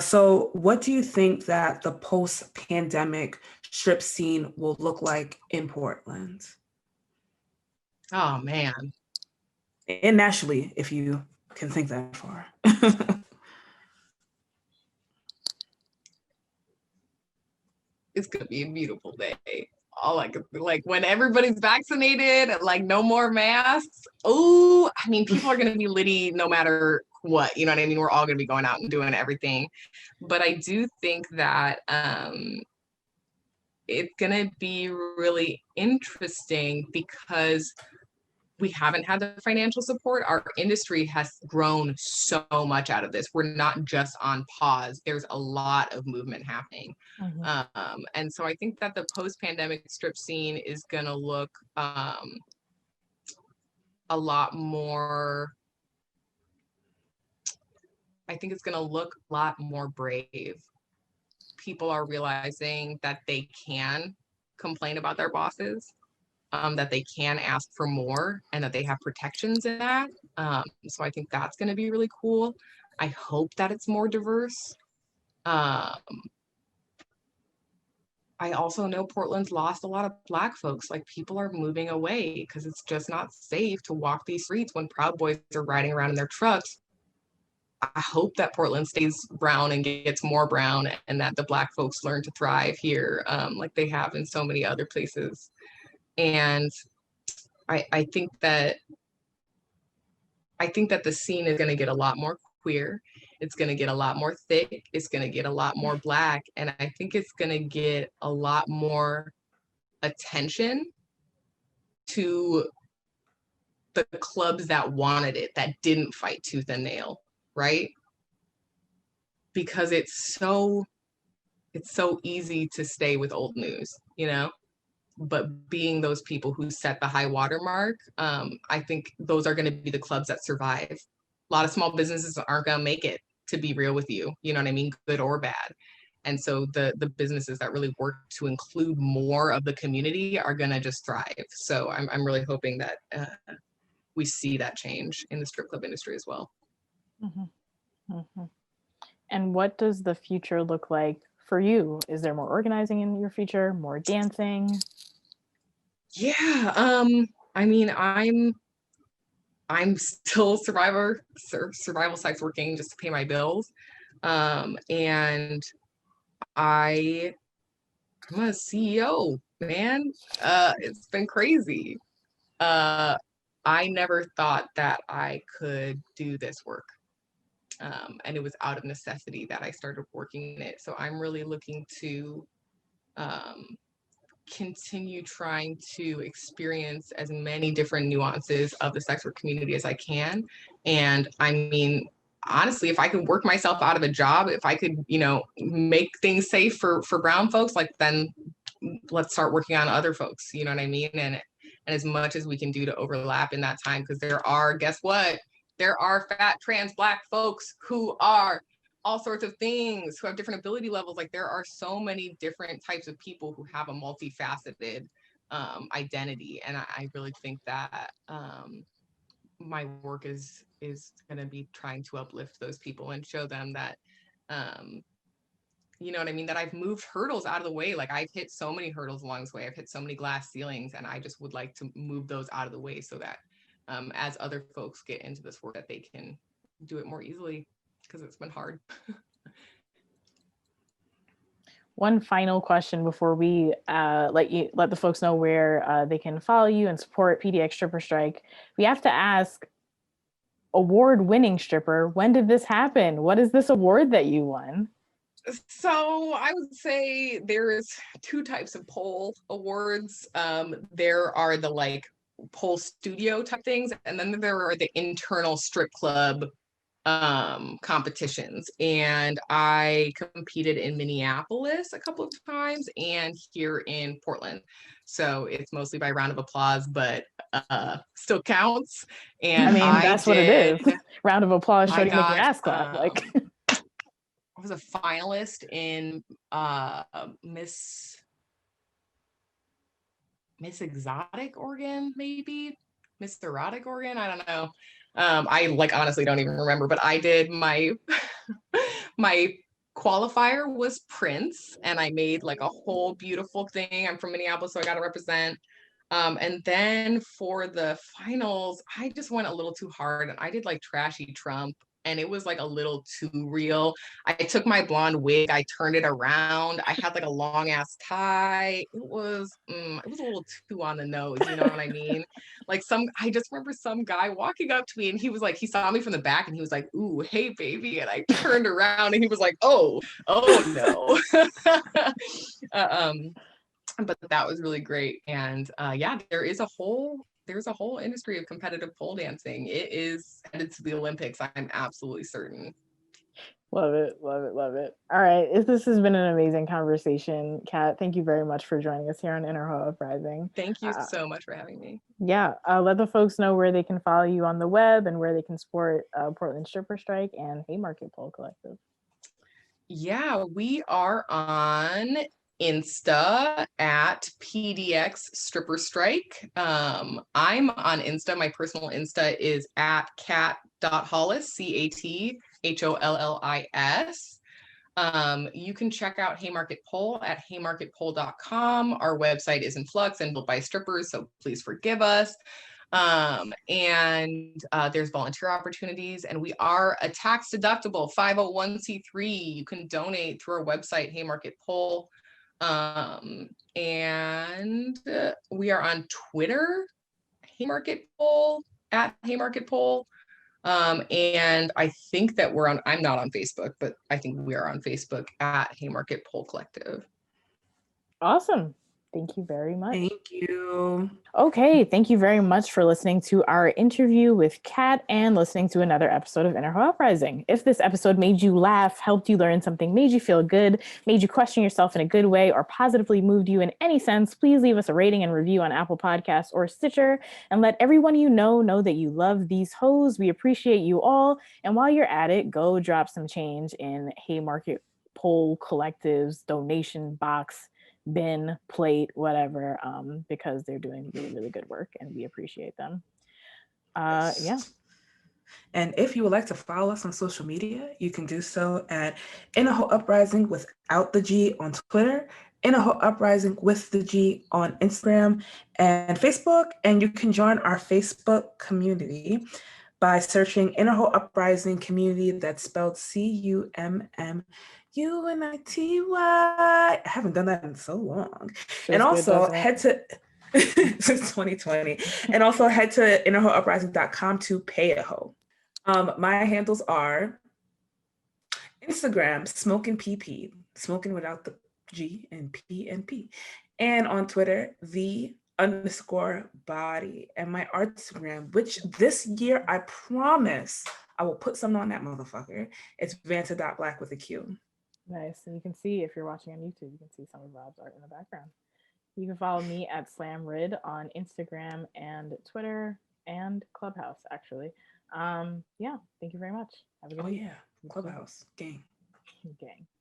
So what do you think that the post-pandemic strip scene will look like in Portland? Oh, man. And nationally, if you can think that far. It's going to be a beautiful day. All I could, like when everybody's vaccinated, like no more masks. Oh, I mean, people are going to be litty no matter what, you know what I mean? We're all going to be going out and doing everything. But I do think that it's going to be really interesting because we haven't had the financial support. Our industry has grown so much out of this. We're not just on pause. There's a lot of movement happening. Mm-hmm. And so I think that the post-pandemic strip scene is gonna look a lot more, I think it's gonna look a lot more brave. People are realizing that they can complain about their bosses, that they can ask for more, and that they have protections in that. So I think that's going to be really cool. I hope that it's more diverse. I also know Portland's lost a lot of Black folks. Like people are moving away because it's just not safe to walk these streets when Proud Boys are riding around in their trucks. I hope that Portland stays brown and gets more brown, and that the Black folks learn to thrive here like they have in so many other places. And I think that the scene is going to get a lot more queer. It's going to get a lot more thick. It's going to get a lot more Black. And I think it's going to get a lot more attention to the clubs that wanted it, that didn't fight tooth and nail, right? Because it's so easy to stay with old news, you know? But being those people who set the high watermark, I think those are going to be the clubs that survive. A lot of small businesses aren't going to make it, to be real with you. You know what I mean? Good or bad. And so the businesses that really work to include more of the community are going to just thrive. So I'm really hoping that we see that change in the strip club industry as well. Mm-hmm. Mm-hmm. And what does the future look like for you? Is there more organizing in your future, more dancing? Yeah, I mean, I'm still survival sex working just to pay my bills. And I'm a CEO, man. It's been crazy. I never thought that I could do this work. And it was out of necessity that I started working in it. So I'm really looking to continue trying to experience as many different nuances of the sex work community as I can. And I mean, honestly, if I could work myself out of a job, if I could, you know, make things safe for brown folks, like, then let's start working on other folks, you know what I mean? And as much as we can do to overlap in that time, because there are, guess what? There are fat trans Black folks who are all sorts of things, who have different ability levels. Like, there are so many different types of people who have a multifaceted identity. And I really think that my work is going to be trying to uplift those people and show them that, you know what I mean, that I've moved hurdles out of the way. Like, I've hit so many hurdles along this way. I've hit so many glass ceilings, and I just would like to move those out of the way so that as other folks get into this work, that they can do it more easily, because it's been hard. One final question before we let the folks know where they can follow you and support PDX Stripper Strike. We have to ask, award-winning stripper, when did this happen? What is this award that you won? So I would say there's two types of pole awards. There are the like pole studio type things, and then there are the internal strip club competitions. And I competed in Minneapolis a couple of times and here in Portland. So it's mostly by round of applause, but still counts. And I mean, that's what it is. Round of applause, showing make your ass clap. Like, I was a finalist in Miss Exotic Oregon, maybe Miss Erotic Oregon. I don't know. I like honestly don't even remember, but I did my my qualifier was Prince, and I made like a whole beautiful thing. I'm from Minneapolis, so I got to represent. And then for the finals, I just went a little too hard, and I did like Trashy Trump, and it was like a little too real. I took my blonde wig, I turned it around. I had like a long ass tie. It was a little too on the nose, you know what I mean? Like I just remember some guy walking up to me, and he was like, he saw me from the back, and he was like, "Ooh, hey baby," and I turned around, and he was like, "Oh no." But that was really great. And yeah, there's a whole industry of competitive pole dancing. It is headed to the Olympics, I'm absolutely certain. Love it, love it, love it. All right, this has been an amazing conversation, Kat. Thank you very much for joining us here on Uprising. Thank you so much for having me. Yeah, let the folks know where they can follow you on the web and where they can support Portland Stripper Strike and Haymarket Pole Collective. Yeah, we are on Insta at PDX Stripper Strike. I'm on Insta. My personal Insta is at cat.hollis, CATHOLLIS. You can check out Haymarket Pole at haymarketpole.com. Our website is in flux and built by strippers, so please forgive us. And there's volunteer opportunities, and we are a tax deductible 501c3. You can donate through our website, Haymarket Pole. And we are on Twitter, Haymarket Pole at Haymarket Pole. And I think that I'm not on Facebook, but I think we are on Facebook at Haymarket Pole Collective. Awesome. Thank you very much. Thank you. Okay, thank you very much for listening to our interview with Cat and listening to another episode of Inner Hoe Uprising. If this episode made you laugh, helped you learn something, made you feel good, made you question yourself in a good way, or positively moved you in any sense, please leave us a rating and review on Apple Podcasts or Stitcher and let everyone you know that you love these hoes. We appreciate you all. And while you're at it, go drop some change in Haymarket Pole Collective's donation box, bin, plate, whatever, because they're doing really, really good work and we appreciate them. Yeah. And if you would like to follow us on social media, you can do so at Inner Hoe Uprising without the G on Twitter, Inner Hoe Uprising with the G on Instagram and Facebook. And you can join our Facebook community by searching Inner Hoe Uprising Community, that's spelled CUMMUNITY. I haven't done that in so long. And also head to since 2020. And also head to innerhoeuprising.com to pay a hoe. My handles are Instagram, smoking PP, smoking without the G and P and P. And on Twitter, _body. And my Artstagram, which this year I promise I will put something on that motherfucker. It's Vanta.black with a Q. Nice. And you can see, if you're watching on YouTube, you can see some of Rob's art in the background. You can follow me at SlamRid on Instagram and Twitter and Clubhouse, actually. Yeah, thank you very much. Have a good week. Yeah, Clubhouse, gang. Gang.